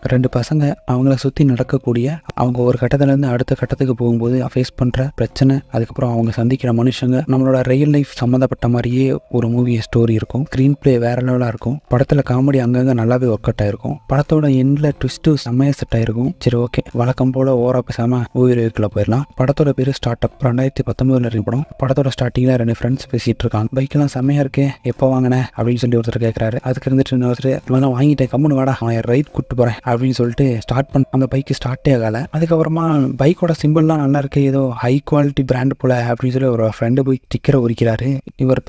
2 பசங்க அவங்கள சுற்றி நடக்கக்கூடிய அவங்க ஒரு கட்டத்துலேருந்து அடுத்த கட்டத்துக்கு போகும்போது ஃபேஸ் பண்ணுற பிரச்சனை, அதுக்கப்புறம் அவங்க சந்திக்கிற மனுஷங்க, நம்மளோட ரியல் லைஃப் சம்மந்தப்பட்ட மாதிரியே ஒரு மூவி ஸ்டோரி இருக்கும். ஸ்க்ரீன் பிளே வேறு லெவலாக இருக்கும். படத்தில் காமெடி அங்கங்கே நல்லாவே ஒர்க் அவுட் ஆகிருக்கும். படத்தோட எண்டில் ட்விஸ்ட்டு செம்மையாக செட் ஆகிருக்கும். சரி, ஓகே, வழக்கம் போல் ஓவராக பேசாமல் மூவி ரிவ்யூக்குள்ளே போயிடலாம். படத்தோட பேர் ஸ்டார்ட் அப். 2019 படம். படத்தோட ஸ்டார்டிங்கில் 2 ஃப்ரெண்ட்ஸ் பேசிகிட்டு இருக்காங்க. பைக்கெல்லாம் செம்மையாக இருக்கே, எப்போ வாங்கினேன் அப்படின்னு சொல்லி ஒருத்தர் கேட்குறாரு. அதுக்கு இருந்துட்டு இன்னொருத்தர், இவன் வாங்கிட்டேன், கம்முன்னு வாடா, அவன் ரைட் கூப்பிட்டு போகிறேன் அப்படின்னு சொல்லிட்டு ஸ்டார்ட் பண்ண அந்த பைக்கு ஸ்டார்ட்டே ஆகலை. அதுக்கப்புறமா பைக்கோட சிம்பிள்லாம் நல்லா இருக்கு, ஏதோ ஹை குவாலிட்டி பிராண்ட் போல அப்படின்னு சொல்லி ஒரு ஃப்ரெண்டு போய் ஸ்டிக்கரை உரிக்கிறாரு. இவர்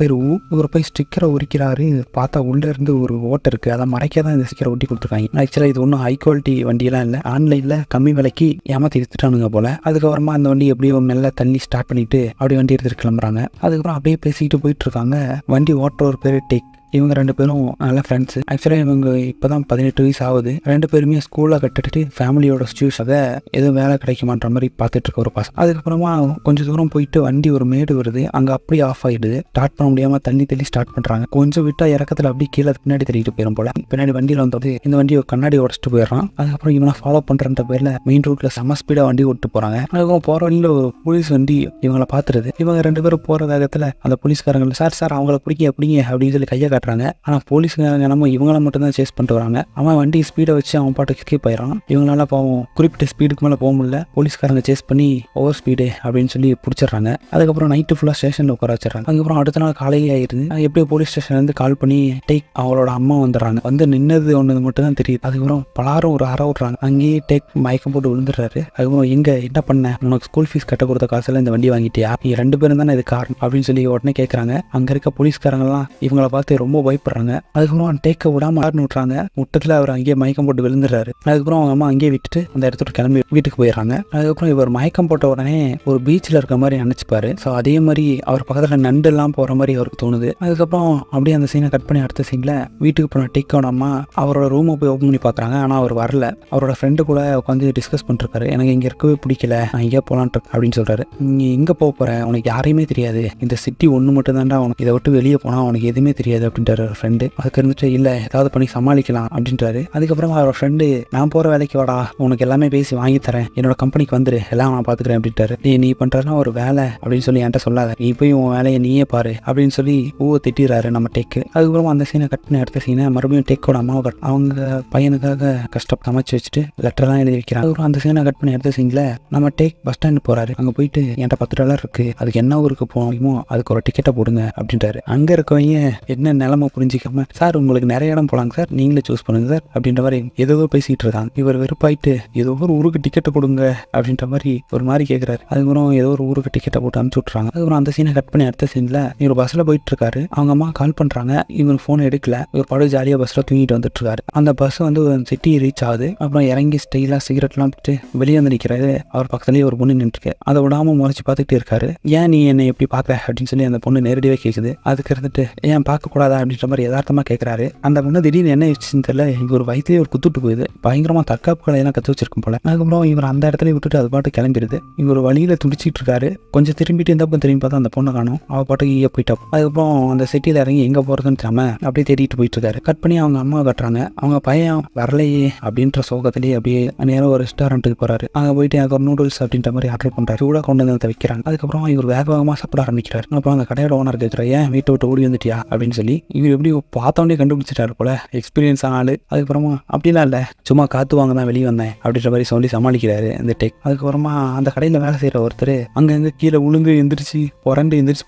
போய் ஸ்டிக்கரை உரிக்கிறாரு. பார்த்தா உள்ள இருந்து ஒரு ஓட்டை இருக்கு, அதை மறைக்க தான் இந்த ஸ்டிக்கரை ஒட்டி கொடுத்துருக்காங்க. ஆக்சுவலாக இது ஒன்றும் ஹை குவாலிட்டி வண்டியெல்லாம் இல்லை, ஆன்லைனில் கம்மி விலைக்கு ஏமாற்றி எடுத்துட்டானுங்க போல. அதுக்கப்புறமா அந்த வண்டி எப்படியோ மெல்ல தள்ளி ஸ்டார்ட் பண்ணிட்டு அப்படியே வண்டி எடுத்துட்டு கிளம்புறாங்க. அதுக்கப்புறம் அப்படியே பேசிக்கிட்டு போயிட்டு இருக்காங்க. வண்டி ஓட்டுற ஒரு பேர் டேக். இவங்க 2 பேரும் நல்ல ஃப்ரெண்ட்ஸு. ஆக்சுவலாக இவங்க இப்போ தான் 18 வயசு ஆகுது. 2 பேருமே ஸ்கூலில் கட்டுட்டு ஃபேமிலியோட சிச்சுவேஷனை எதுவும் வேலை கிடைக்க மாட்டேற மாதிரி பார்த்துட்டு இருக்க ஒரு பசங்க. அதுக்கப்புறமா கொஞ்சம் தூரம் போயிட்டு வண்டி ஒரு மேடு வருது, அங்கே அப்படியே ஆஃப் ஆகிடுது. ஸ்டார்ட் பண்ண முடியாமல் தள்ளி ஸ்டார்ட் பண்ணுறாங்க. கொஞ்சம் விட்டால் இறக்கத்தில் அப்படியே கீழே பின்னாடி தள்ளிட்டு போயிடும் போல. பின்னாடி வண்டியில் வந்து இந்த வண்டியை கண்ணாடி உடச்சிட்டு போயிடறான். அதுக்கப்புறம் இவனை ஃபாலோ பண்ணுறன்ற பேரில் மெயின் ரோட்டில் செம்ம ஸ்பீடாக வண்டி ஓட்டு போகிறாங்க. அதுக்கப்புறம் போகிற வழியில் ஒரு போலீஸ் வண்டி இவங்களை பார்த்துருது. இவங்க 2 பேரும் போகிற வேகத்தில் அந்த போலீஸ்காரங்களை சார் அவங்கள பிடிங்க அப்படின்னு சொல்லி கையை காட்டுறாங்க. ஆனால் போலீஸ்காரங்க நம்ம இவங்கள மட்டும் தான் சேஸ் பண்ணிட்டு வராங்க. அவன் வண்டி ஸ்பீடை வச்சு அவன் பாட்டுக்கு எஸ்கேப் ஆயிடறான். இவங்களால பாவம் குறிப்பிட்ட ஸ்பீடுக்கு மேலே போக முடியல. போலீஸ்காரங்க சேஸ் பண்ணி ஓவர் ஸ்பீடு அப்படின்னு சொல்லி பிடிச்சிடுறாங்க. அதுக்கப்புறம் நைட்டு ஃபுல்லாக ஸ்டேஷனில் உட்கார வச்சிடறாங்க. அதுக்கப்புறம் அடுத்த நாள் காலையே ஆயிடுது. எப்படியோ போலீஸ் ஸ்டேஷன்லேருந்து கால் பண்ணி டேக் அவங்களோட அம்மா வந்துடுறாங்க. வந்து நின்னது ஒன்று மட்டும் தான் தெரியுது. அதுக்கப்புறம் பலாரும் ஒரு அற விட்றாங்க. அங்கேயே டேக் மயக்கம் போட்டு விழுந்துடுறாரு. அதுக்கப்புறம் என்ன பண்ண, உனக்கு ஸ்கூல் ஃபீஸ் கட்ட கொடுத்த காசுல இந்த வண்டி வாங்கிட்டியா, நீ 2 பேரும் தானே இது காரணம் அப்படின்னு சொல்லி உடனே கேட்குறாங்க. அங்கே இருக்க போலீஸ்காரங்கலாம் இவங்கள பார்த்து ரொம்ப பயப்படுறாங்க. அதுக்கப்புறம் டேக்க விடாம விட்டுறாங்க. முட்டத்தில் அவர் அங்கேயே மயக்கம் போட்டு விழுந்துடுறாரு. அதுக்கப்புறம் அவங்க அம்மா அங்கேயே விட்டுட்டு அந்த இடத்துல கிளம்பி வீட்டுக்கு போயிடுறாங்க. அதுக்கப்புறம் இவர் மயக்கம் போட்ட உடனே ஒரு பீச்சில் இருக்க மாதிரி நினைச்சுப்பாரு. ஸோ அதே மாதிரி அவர் பக்கத்தில் நண்டு எல்லாம் போற மாதிரி அவருக்கு தோணுது. அதுக்கப்புறம் அப்படியே அந்த சீனை கட் பண்ணி அடுத்த சீன்ல வீட்டுக்கு போன டேக்கோட அம்மா அவரோட ரூமை போய் ஓப்பன் பண்ணி பார்க்குறாங்க. ஆனால் அவர் வரல. அவரோட ஃப்ரெண்டு கூட உட்காந்து டிஸ்கஸ் பண்ணிருக்காரு. எனக்கு இங்கே இருக்கவே பிடிக்கல, நான் இங்கே போகலான்ட்டு அப்படின்னு சொல்றாரு. நீ எங்கே போக போற, உனக்கு யாரையுமே தெரியாது, இந்த சிட்டி ஒன்று மட்டும் தான்டா உனக்கு, இதை விட்டு வெளியே போனால் உனக்கு எதுவுமே தெரியாது அப்படின்றாரு ஃப்ரெண்டு. அதுக்கு இருந்துட்டு இல்லை ஏதாவது பண்ணி சமாளிக்கலாம் அப்படின்றாரு. அதுக்கப்புறமா அவரோட ஃப்ரெண்டு, நான் போகிற வேலைக்கு வாடா, உனக்கு எல்லாமே பேசி வாங்கி தரேன், என்னோட கம்பெனிக்கு வந்துரு, எல்லாம் நான் பார்த்துக்கிறேன் அப்படின்ட்டாரு. நீ பண்ணுறதுனா ஒரு வேலை அப்படின்னு சொல்லி என்கிட்ட சொல்லாத, நீ போய் உன் வேலையை நீயே பாரு அப்படின்னு சொல்லி திட்டிடுறாரு நம்ம டேக்கு. அதுக்கப்புறமா அந்த சீனை கட் பண்ணி அடுத்த சீனை மறுபடியும் டேக்கோட அம்மாவை அவங்க பையனுக்காக கஷ்டம் சமைச்சு வச்சுட்டு லெட்டர்லாம் எழுதி வைக்கிறாங்க. அதுக்கப்புறம் அந்த சீனை கட் பண்ணி அடுத்த சீனில் நம்ம டேக் பஸ் ஸ்டாண்டு போகிறாரு. அங்கே போயிட்டு என்கிட்ட $10 இருக்கு, அதுக்கு என்ன ஊருக்கு போகணுமோ அதுக்கு ஒரு டிக்கெட்டை போடுங்க அப்படின்றாரு. அங்கே இருக்கவங்க என்ன நிலைமை புரிஞ்சிக்காம, சார் உங்களுக்கு நிறைய இடம் போகலாங்க சார், நீங்களே சூஸ் பண்ணுங்க சார் அப்படின்ற மாதிரி ஏதோ பேசிட்டு இருக்காங்க. இவர் வெறுப்பாயிட்டு ஏதோ ஒரு ஊருக்கு டிக்கெட்டை கொடுங்க அப்படின்ற மாதிரி ஒரு மாதிரி கேட்குறாரு. அதுக்கப்புறம் ஏதோ ஒரு ஊருக்கு டிக்கெட்டை போட்டு அனுப்பிச்சு விட்றாங்க. அதுக்கப்புறம் அந்த சீனை கட் பண்ணி அடுத்த சீனில் இவர் பஸ்ஸில் போயிட்டு இருக்காரு. அவங்க அம்மா கால் பண்ணுறாங்க. இவர் ஃபோன் எடுக்கல. இவர் படு ஜாலியாக பஸ்ஸில் தூங்கிட்டு வந்துட்டு இருக்காரு. அந்த பஸ் வந்து சிட்டி ரீச் ஆகுது. அப்புறம் இறங்கி ஸ்டைலாக சிகரெட்லாம் விட்டு வெளியே வந்து நிற்கிறாரு. அவர் பக்கத்துலேயே ஒரு பொண்ணு நின்றுருக்கு. அதை விடாமல் முறைச்சி பார்த்துக்கிட்டே இருக்காரு. ஏன் நீ என்னை எப்படி பார்க்குற அப்படின்னு சொல்லி அந்த பொண்ணு நேரடியாக கேட்குது. அதுக்கு இருந்துட்டு ஏன் பார்க்கக்கூடாதா அப்படின்ற மாதிரி யதார்த்தமாக கேட்குறாரு. அந்த பொண்ணு திடீர்னு என்ன விஷயம் தெரியல, இவர் வயிற்றுலேயே ஒரு குத்துட்டு போகுது. பயங்கரமாக தற்காப்பு கலையெல்லாம் கற்று வச்சிருக்கும் போல. அதுக்கப்புறம் இவர் அந்த இடத்துல விட்டுட்டு அது பாட்டு கிளம்பிடுது. இவர் வழியில் துடிச்சிட்டு இருக்காரு. கொஞ்சம் திரும்பிட்டு இந்த பக்கம் திரும்பி பார்த்தா அந்த பொண்ணை காணும். அவள் பாட்டுக்கு ஈய போயிட்டா. அதுக்கப்புறம் அந்த சிட்டியில் இறங்கி எங்கே போகிறதுன்னு தெரியாம அப்படியே தேடிட்டு போயிட்டு இருக்காரு. கட் பண்ணி அவங்க அம்மா கட்டுறாங்க. அவங்க பையன் வரலையே அப்படின்ற சோகத்திலேயே அப்படியே நேரம் ஒரு ரெஸ்டாரண்ட்டுக்கு போறாரு. அங்கே போயிட்டு எனக்கு ஒரு நூடுல்ஸ் அப்படின்ற மாதிரி ஆர்டர் பண்ணுறாரு. சூடாக கொண்டு வந்து வைக்கிறாங்க. அதுக்கப்புறம் இவர் வேகமாக சாப்பிட ஆரம்பிக்கிறார். அப்புறம் அந்த கடையோட ஓனர் கேட்குற, ஏன் வீட்டை விட்டு ஓடி வந்துட்டியா அப்படின்னு சொல்லி. இவர் எப்படி பார்த்தோன்னே கண்டுபிடிச்சிட்டாரு போல, எக்ஸ்பீரியன்ஸ் ஆனாலும். அதுக்கப்புறமா அப்படிலாம் இல்லை, சும்மா காத்து வாங்க தான் வெளியே வந்தேன் அப்படின்ற மாதிரி சொல்லி சமாளிக்கிறாரு இந்த டேக். அதுக்கப்புறமா அந்த கடையில் வேலை செய்கிற ஒருத்தர் அங்கங்கே கீழே உளுந்து எந்திரிச்சு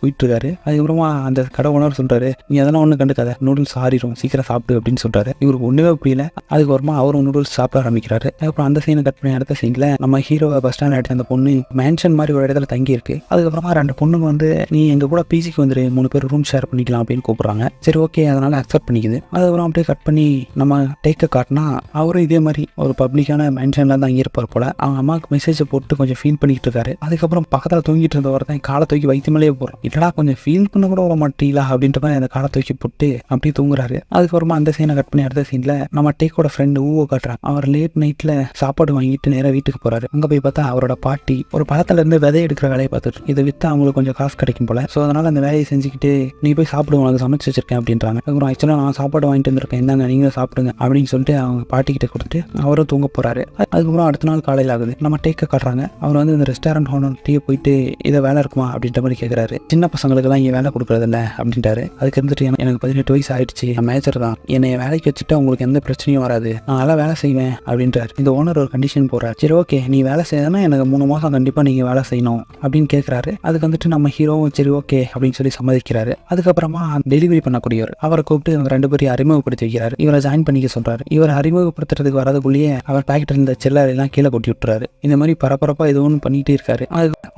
போயிட்டு இருக்காரு. அதுக்கப்புறமா அந்த கடை ஓனர் சொல்றாரு, நீ அதெல்லாம் ஒன்றும் கண்டுக்காத, நூடுல்ஸ் ஆறிடும், சீக்கிரம் சாப்பிடு அப்படின்னு சொல்றாரு. இவருக்கு ஒன்றுமே புரியல. அதுக்கப்புறமா அவரும் நூடுல்ஸ் சாப்பிட ஆரம்பிக்கிறாரு. அதுக்கப்புறம் அந்த சீனை கட் பண்ணி அடுத்த சீனில் நம்ம ஹீரோ பஸ் ஸ்டாண்ட் ஆகிட்டு அந்த பொண்ணு மேன்ஷன் மாதிரி ஒரு இடத்துல தங்கி இருக்கு. அதுக்கப்புறமா 2 பொண்ணுங்க வந்து நீ எங்க கூட பிஜிக்கு வந்துரு, 3 பேர் ரூம் ஷேர் பண்ணிக்கலாம் அப்படின்னு கூப்பிடுறாங்க. சரி ஓகே, அதனால அக்செப்ட் பண்ணிக்குது. அதுக்கப்புறம் அப்படியே கட் பண்ணி நம்ம டேக்கை காட்டினா அவரும் இதே மாதிரி ஒரு பப்ளிக்கான மென்ஷன்ல தான் இருப்பார் போல. அவங்க அம்மாவுக்கு மெசேஜ் போட்டு கொஞ்சம் ஃபீல் பண்ணிட்டு இருக்காரு. அதுக்கப்புறம் பக்கத்தில் தூங்கிட்டு இருந்த ஒருத்தன் காலை தூக்கி வைத்து மேலேயே போகிறோம். இல்லடா கொஞ்சம் ஃபீல் பண்ண கூட வர மாட்டீங்களா அப்படின்ற மாதிரி அந்த காலை தூக்கி போட்டு அப்படியே தூங்குறாரு. அதுக்கப்புறமா அந்த சீனை கட் பண்ணி அடுத்த சீனில் நம்ம டேக்கோட ஃப்ரெண்டு காட்டுறாங்க. அவர் லேட் நைட்ல சாப்பாடு வாங்கிட்டு நேராக வீட்டுக்கு போறாரு. அங்கே போய் பார்த்தா அவரோட பாட்டி ஒரு பழத்துல இருந்து விதை எடுக்கிற வேலையை பார்த்துட்டு, இதை விற்று அவங்களுக்கு கொஞ்சம் காசு கிடைக்கும் போல. ஸோ அதனால அந்த வேலையை செஞ்சுக்கிட்டு நீ போய் சாப்பிடுவோம், உனக்கு சமைச்சு வச்சிருக்கேன் போயிட்டேன் அப்படின்றாங்க. அதுக்கப்புறம் ஆக்சுவலாக நான் சாப்பாடு வாங்கிட்டு வந்திருக்கேன், இந்தாங்க நீங்களும் சாப்பிடுங்க அப்படின்னு சொல்லிட்டு அவங்க பாட்டிக்கிட்ட கொடுத்துட்டு அவரும் தூங்க போகிறாரு. அதுக்கப்புறம் அடுத்த நாள் காலையில் ஆகுது. நம்ம டேக்கை காட்டுறாங்க. அவர் வந்து இந்த ரெஸ்டாரண்ட் ஓனர்கிட்டயே போயிட்டு இதை வேலை இருக்குமா அப்படின்ற மாதிரி கேட்குறாரு. சின்ன பசங்களுக்குலாம் இங்கே வேலை கொடுக்குறதில்ல அப்படின்ட்டாரு. அதுக்கு இருந்துட்டு எனக்கு 18 வயசு ஆயிடுச்சு, நான் மேஜர் தான், என்னை வேலைக்கு வச்சுட்டு உங்களுக்கு எந்த பிரச்சனையும் வராது, நான் நல்லா வேலை செய்வேன் அப்படின்றாரு. இந்த ஓனர் ஒரு கண்டிஷன் போடுறாரு. சரி ஓகே, நீ வேலை செய்யணும்னா எனக்கு 3 மாதம் கண்டிப்பாக நீங்கள் வேலை செய்யணும் அப்படின்னு கேட்குறாரு. அதுக்கு வந்துட்டு நம்ம ஹீரோவும் சரி ஓகே அப்படின்னு சொல்லி சம்மதிக்கிறாரு. அதுக்கப்புறமா டெலிவரி பண்ணக்கூடியவர் அவரை கூப்பிட்டு அவங்க 2 பேரையும் அறிமுகப்படுத்தி வைக்கிறாரு. இவரை ஜாயின் பண்ணிக்க சொல்றாரு. இவர் அறிமுகப்படுத்துறதுக்கு வரதுக்குள்ளேயே அவர் பாக்கெட்டில் இருந்த சில்லறை எல்லாம் கீழே கொட்டி விட்டுறாரு. இந்த மாதிரி பரபரப்பா ஏதோ ஒன்று பண்ணிட்டே இருக்காரு.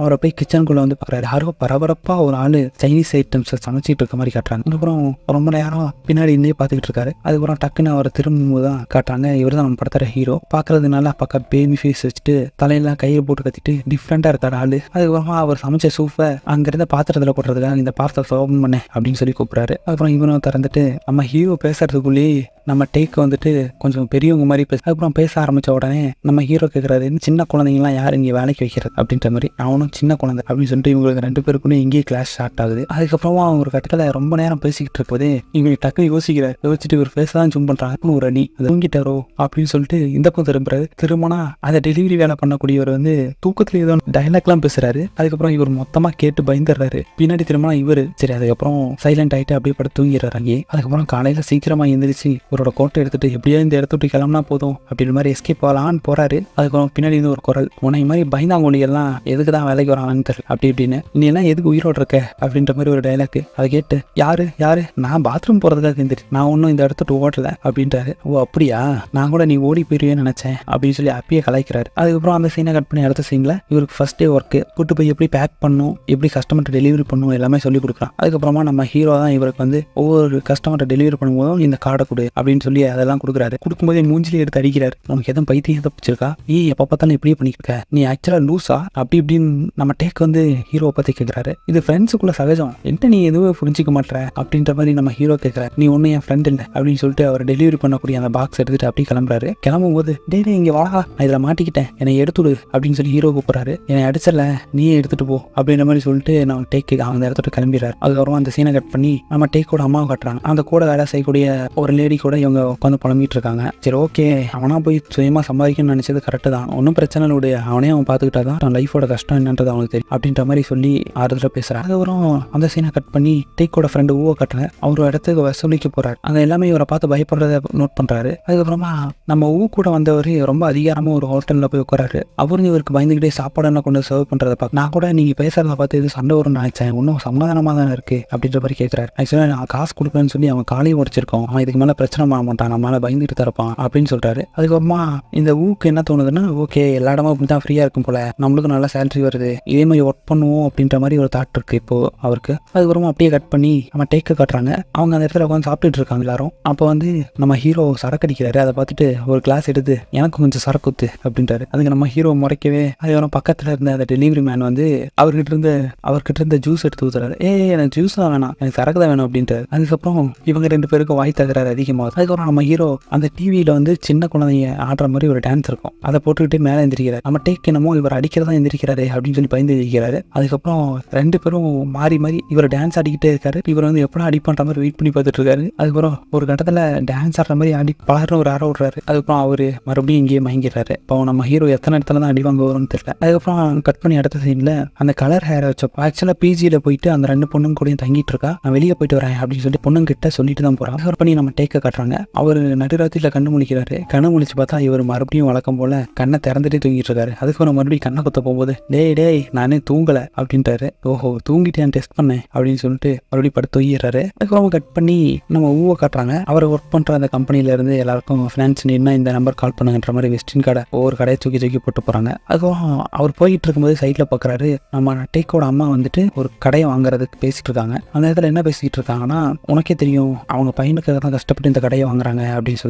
அவரை போய் கிச்சனுக்குள்ள வந்து பார்க்குறாரு. யாரோ பரபரப்பா ஒரு ஆளு சைனீஸ் ஐட்டம்ஸ் சமைச்சிட்டு இருக்க மாதிரி காட்டுறாங்க. அதுக்கப்புறம் ரொம்ப நேரம் பின்னாடி இருந்தே பார்த்துக்கிட்டு இருக்காரு. அதுக்கப்புறம் டக்குன்னு அவரை திரும்பவும் தான் காட்டுறாங்க. இவர் தான் நம்ம படத்தர ஹீரோ. பார்க்கறதுனால பக்கம் பேபி ஃபேஸ் வச்சுட்டு தலையெல்லாம் கையை போட்டு கத்திட்டு டிஃப்ரெண்டா இருக்காரு ஆளு. அதுக்கப்புறமா அவர் சமைச்ச சூப்பை அங்கிருந்த பாத்திரத்துல போடுறதுக்காக இந்த பாத்திரத்தை ஓபன் பண்ண அப்படின்னு சொல்லி கூப்பிடுறாரு. அதுக்கப்புறம் இவனும் திறந்துட்டு நம்ம ஹீரோ பேசுறதுக்குள்ளேயே நம்ம டேக் வந்துட்டு கொஞ்சம் பெரியவங்க மாதிரி அதுக்கப்புறம் பேச ஆரம்பிச்ச உடனே நம்ம ஹீரோ கேட்குறாரு, சின்ன குழந்தைங்களாம் யார் இங்கே வேலைக்கு வைக்கிறது அப்படின்ற மாதிரி. அவனும் சின்ன குழந்தை அப்படின்னு சொல்லிட்டு இவங்களுக்கு 2 பேருக்குள்ளே இங்கேயே கிளாஸ் ஸ்டார்ட் ஆகுது. அதுக்கப்புறமா ஒரு கட்டத்தில் ரொம்ப நேரம் பேசிக்கிட்டு இருக்கும்போதே இவங்க டக்குனு யோசிச்சுட்டு இவர் பேச தான் ஜூம் பண்ணுறாங்க. ஒரு அடி தூங்கிட்டாரோ அப்படின்னு சொல்லிட்டு இந்த பக்கம் திரும்புறாரு. திரும்பினா அதை டெலிவரி வேலை பண்ணக்கூடியவர் வந்து தூக்கத்துல ஏதோ டைலாக்லாம் பேசுறாரு. அதுக்கப்புறம் இவர் மொத்தமா கேட்டு பயந்துடுறாரு. பின்னாடி திரும்பினா இவர் சரி, அதுக்கப்புறம் சைலண்ட் ஆகிட்டு அப்படியே படுத்து தூங்கிடுறாரு அங்கேயே. அதுக்கப்புறம் காலையில் சீக்கிரமா எழுந்திரிச்சு இவரோட கோட்டை எடுத்துட்டு எப்படியா இந்த இடத்த விட்டு கிளம்புனா போதும் அப்படின்ற மாதிரி எஸ்கேப் ஆகலான்னு போறாரு. அதுக்கப்புறம் பின்னாடி இருந்து ஒரு குரல், உன்னை மாதிரி பயந்தாங்கொழியெல்லாம் எதுக்கு தான் வேலைக்கு வராங்கன்னு தெரியல அப்படி இப்படின்னு, நீ எல்லாம் எதுக்கு உயிரோடு இருக்க அப்படின்ற மாதிரி ஒரு டைலாக். அதை கேட்டு யாரு நான் பாத்ரூம் போறதுக்காக இருந்துட்டு நான் ஒன்றும் இந்த இடத்த ஓடல அப்படின்றாரு. ஓ அப்படியா, நான் கூட நீ ஓடி போயிருவேன்னு நினைச்சேன் அப்படின்னு சொல்லி அப்பயே கலாய்க்கிறாரு. அதுக்கப்புறம் அந்த சீனை கட் பண்ணி அடுத்த சீன்ல இவருக்கு ஃபர்ஸ்ட் டே ஒர்க்கு கூட்டு போய் எப்படி பேக் பண்ணும், எப்படி கஸ்டமர்கிட்ட டெலிவரி பண்ணும் எல்லாமே சொல்லி கொடுக்குறான். அதுக்கப்புறமா நம்ம ஹீரோ தான் இவருக்கு வந்து ஒவ்வொரு கஸ்டமர்கிட்ட டெலிவரி பண்ணும்போதும் இந்த கார்டை கொடு அப்படின்னு சொல்லி அதெல்லாம் கொடுக்குறாரு. கொடுக்கும்போது மூஞ்சிலே எடுத்து அடிக்கிறாரு. நமக்கு எதுவும் பைத்தியம் தப்பிச்சிருக்கா, எப்ப பார்த்தாலும் இப்படியே பண்ணிக்க, நீ ஆக்சுவலா லூஸா அப்படி இப்படின்னு நம்ம டேக் வந்து ஹீரோ பத்தி கேட்கிறாரு. இது ஃப்ரெண்ட்ஸுக்குள்ள சகஜம், என்ன நீ எதுவும் புரிஞ்சிக்க மாட்டேற அப்படின்ற மாதிரி நம்ம ஹீரோ கேட்கிறாரு. நீ ஒன்னும் என் ஃப்ரெண்ட் இல்லை அப்படின்னு சொல்லிட்டு அவர் டெலிவரி பண்ணக்கூடிய அந்த பாக்ஸ் எடுத்துட்டு அப்படியே கிளம்புறாரு. கிளம்பும் போது டே இங்க வாடா, நான் இதில் மாட்டிக்கிட்டேன், என்னை எடுத்துடு அப்படின்னு சொல்லி ஹீரோ கூப்பிடுறாரு. என்னை அடிச்சல, நீயே எடுத்துட்டு போ அப்படின்ற மாதிரி சொல்லிட்டு நம்ம டேக் அந்த இடத்துல கிளம்பிடுறாரு. அதுக்கப்புறம் அந்த சீனை கட் பண்ணி நம்ம டேக்கோட அம்மாவை காட்டுறாங்க. அந்த கூட வேலை செய்யக்கூடிய ஒரு லேடி கூட இவங்க உட்காந்து புலம்பிட்டு இருக்காங்க. சரி ஓகே, அவனா போய் சுயமா சம்பாதிக்கணும்னு நினைச்சது கரெக்ட் தான், ஒன்றும் பிரச்சனை இல்லை, அவனே அவன் பார்த்துக்கிட்டா தான் அவன் லைஃபோட கஷ்டம் என்னன்றது அவனுக்கு தெரியும் அப்படின்ற மாதிரி சொல்லி ஆறுதலாக பேசுறாரு. அதுக்கப்புறம் அந்த சீனை கட் பண்ணி டேக்கோட ஃப்ரெண்டு ஊவை கட்டுறாரு. அவர் இடத்துக்கு வசூலிக்க போறாரு. அங்கே எல்லாமே இவரை பார்த்து பயப்படுறத நோட் பண்றாரு. அதுக்கப்புறமா நம்ம ஊ கூட வந்தவர் ரொம்ப அதிகாரமா ஒரு ஹோட்டல்ல போய் உட்காராரு. அவரும் இவருக்கு பயந்துகிட்டே சாப்பாடெல்லாம் கொண்டு சர்வ் பண்றதை பார்க்க நான் கூட நீங்க பேசுறத பார்த்து எது சண்டை வரும்னு நினைச்சேன், இன்னும் சமாதானமா தானே இருக்கு அப்படின்ற மாதிரி கேட்கிறாரு. ஆக்சுவலா நான் காசு கொடுப்பேன்னு சொல்லி அவன் காலையும் உடைச்சிருக்கோம், அவன் இதுக்கு மேல பிரச்சனை பண்ண மாட்டான், நம்ம மேல பயந்துட்டு தரப்பான் அப்படின்னு சொல்றாரு. அதுக்கப்புறமா இந்த ஊக்கு என்ன தோணுதுன்னா, ஓகே எல்லா இடமும் அப்படிதான் ஃப்ரீயா இருக்கும் போல, நம்மளுக்கு நல்லா சேலரி வருது, இதே மாதிரி ஒர்க் பண்ணுவோம் அப்படின்ற மாதிரி ஒரு தாட் இருக்கு இப்போ அவருக்கு. அதுக்கப்புறமா அப்படியே கட் பண்ணி நம்ம டேக்க காட்டுறாங்க. அவங்க அந்த இடத்துல உட்காந்து சாப்பிட்டுட்டு இருக்காங்க எல்லாரும். அப்போ வந்து நம்ம ஹீரோ சரக்கு அடிக்கிறாரு. அதை பார்த்துட்டு ஒரு கிளாஸ் எடுத்து எனக்கு கொஞ்சம் சரக்கு ஊத்து அப்படின்றாரு. அதுக்கு நம்ம ஹீரோ முறைக்கவே அதுக்கப்புறம் பக்கத்துல இருந்த அந்த டெலிவரி மேன் வந்து அவர்கிட்ட இருந்த ஜூஸ் எடுத்து ஊத்துறாரு. எனக்கு ஜூஸ் தான் வேணாம், எனக்கு சரக்கு தான் வேணும் அப்படின்ட்டு. அதுக்கப்புறம் இவங்க 2 பேருக்கும் வாய் தகராறு அதிகமாகுது. அதுக்கப்புறம் நம்ம ஹீரோ அந்த டிவியில வந்து சின்ன குழந்தைங்க ஆடுற மாதிரி ஒரு டான்ஸ் இருக்கும், அதை போட்டுக்கிட்டு மேலே எந்திரிக்கிறார். நம்ம டேக் என்னமோ இவர் அடிக்கிறதா எந்திரிக்கிறாரு அப்படின்னு சொல்லி பயந்து எந்திரிக்கிறாரு. அதுக்கப்புறம் 2 பேரும் மாறி மாறி இவர் டான்ஸ் ஆடிக்கிட்டே இருக்காரு. இவர் வந்து எப்படா அடி பண்ற மாதிரி வெயிட் பண்ணி பார்த்துட்டு இருக்காரு. அதுக்கப்புறம் ஒரு கட்டத்துல டான்ஸ் ஆடுற மாதிரி அடி பலர்னு ஒரு ஆட விடுறாரு. அதுக்கப்புறம் அவரு மறுபடியும் இங்கேயே மயங்கிடுறாரு. இப்போ நம்ம ஹீரோ எத்தனை இடத்துல தான் அடி வாங்க வரும்னு தெரியல. அதுக்கப்புறம் கட் பண்ணி அடுத்த சீன்ல அந்த கலர் ஹேரை வச்சப்போ ஆக்சுவலா பிஜியில போயிட்டு அந்த 2 பொண்ணுங்க கூட தங்கிட்டு இருக்கா. நான் வெளியே போயிட்டு வரேன் அப்படின்னு சொல்லி பொண்ணுங்க கிட்ட சொல்லிட்டு தான் போறான். கவர் பண்ணி நம்ம டேக்க காட்டுறாங்க. அவர் நடுராத்திரில கண்ணு முழிக்கிறாரு. கண்ணு முழிச்சு பார்த்தா இவர் மறுபடியும் வழக்கம் போல கண்ணை திறந்துட்டே தூங்கிட்டு இருக்காரு. அதுக்கப்புறம் மறுபடியும் கண்ணை கொத்த போகும்போது டேய் நானே தூங்கல அப்படின்ட்டாரு. ஓஹோ தூங்கிட்டேன் டெஸ்ட் பண்ணேன் அப்படின்னு சொல்லிட்டு மறுபடியும் படுத்து தூங்கிடுறாரு. அதுக்கப்புறம் கட் பண்ணி நம்ம ஊவை காட்டுறாங்க. அவர் ஒர்க் பண்ற அந்த கம்பெனில இருந்து எல்லாருக்கும் ஃபினான்ஸ் நீட்னா இந்த நம்பர் கால் பண்ணுங்கன்ற மாதிரி வெஸ்டின் கடை ஒவ்வொரு கடையை தூக்கி போட்டு போறாங்க. அதுக்கப்புறம் அவர் போயிட்டு இருக்கும்போது சைட்ல பாக்குறாரு நம்ம டேக்கோட அம்மா வந்துட்டு ஒரு கடையை வாங்குறதுக்கு பேசிட்டு இருக்காங்க. அந்த இடத்துல என்ன பேசிட்டு இருக்காங்கன்னா, உனக்கே தெரியும் அவங்க பையனுக்காக தான் கஷ்டப்பட்டு இந்த கடையை வாங்குறாங்க அப்படின்னு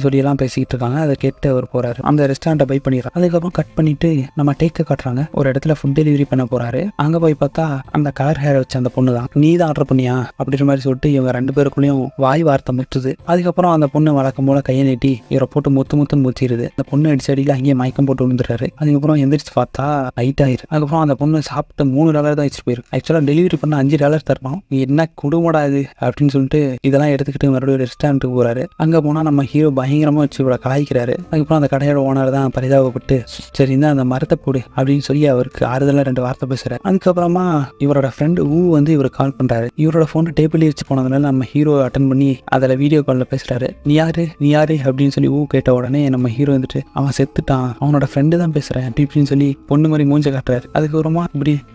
சொல்லி எல்லாம் பேசிக்கிட்டு இருக்காங்க. அதை கேட்டு அவர் போறாரு. அந்த ரெஸ்டாரண்ட்டை பை பண்ணிடுறாரு. அதுக்கப்புறம் கட் பண்ணிட்டு நம்ம டேக்க காட்டுறாங்க. ஒரு இடத்துல ஃபுட் டெலிவரி பண்ண போறாரு. அங்க போய் பார்த்தா அந்த கலர் ஹேர் வச்ச அந்த பொண்ணு தான், நீ தான் ஆர்டர் பண்ணியா அப்படின்ற மாதிரி சொல்லிட்டு இவங்க 2 பேருக்குள்ளேயும் வாய் வார்த்தை முட்டுது. அதுக்கப்புறம் அந்த பொண்ணு வழக்கம் போல கையை நீட்டி இவரை போட்டு முத்துன்னு முச்சிருது. அந்த பொண்ணு அடிச்சடியில் அங்கேயே மயக்கம் போட்டு விழுந்துறாரு. அதுக்கப்புறம் எந்திரிச்சு பார்த்தா நைட் ஆயிரு. அதுக்கப்புறம் அந்த பொண்ணு சாப்பிட்டு $3 தான் வச்சுட்டு போயிருக்கு. ஆக்சுவலா டெலிவரி பண்ண $5 தரணும். என்ன குடும்படா இது இது அப்படின்னு சொல்லிட்டு இதெல்லாம் எடுத்துக்கிட்டு மறுபடியும் ரெஸ்டாரண்ட்டுக்கு போறாரு. அங்கே போனால் நம்ம ஹீரோ பயங்கரமாக வச்சு இவரை கலாய்க்கிறாரு. அதுக்கப்புறம் அந்த கடையோட ஓனர் தான் பரிதாபப்பட்டு சரி இந்த அந்த மரத்தை போடு அப்படின்னு சொல்லி அவருக்கு ஆறுதலாக 2 வார்த்தை பேசுறாரு. அதுக்கப்புறமா இவரோட ஃப்ரெண்டு வந்து இவர் கால் பண்றாரு. இவரோட ஃபோனை டேபிள்லேயே வச்சு போனதுனால நம்ம ஹீரோ அட்டன் பண்ணி அதில் வீடியோ காலில் பேசுறாரு. நீ யாரு அப்படின்னு சொல்லி கேட்ட உடனே நம்ம ஹீரோ வந்துட்டு அவன் செத்துட்டான், அவனோட ஃப்ரெண்டு தான் பேசுறேன் அப்படின்னு சொல்லி பொண்ணு மாதிரி மூஞ்ச காட்டுறாரு. அதுக்கப்புறமா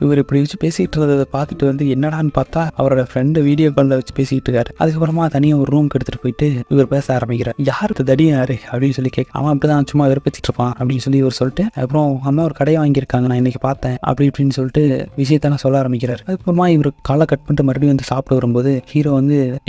இவர் இப்படி வச்சு பேசிட்டு இருந்ததை பார்த்துட்டு என்னடான்னு பார்த்தா அவரோட ஃப்ரெண்டு வீடியோ காலில் வச்சு பேசிட்டு இருக்காரு. அதுக்கப்புறமா தனியாக ஒரு ரூம்க்கு எடுத்துட்டு போயிட்டு இவர் பேச ஆரம்பிக்கிறார். யாருக்கு தடி யாரு அப்படின்னு சொல்லி கேட்க அவன் அப்படிதான் சும்மா வெறுப்பிச்சிட்டு இருப்பான் அப்படின்னு சொல்லி இவர் சொல்லிட்டு அப்புறம் அம்மா ஒரு கடையை வாங்கியிருக்காங்க நான் இன்னைக்கு பார்த்தேன் அப்படின்னு சொல்லிட்டு விஷயத்தான் சொல்ல ஆரம்பிக்கிறார். அதுக்கப்புறமா இவர் காலை கட் பண்ணிட்டு மறுபடியும் சாப்பிட வரும்போது ஹீரோ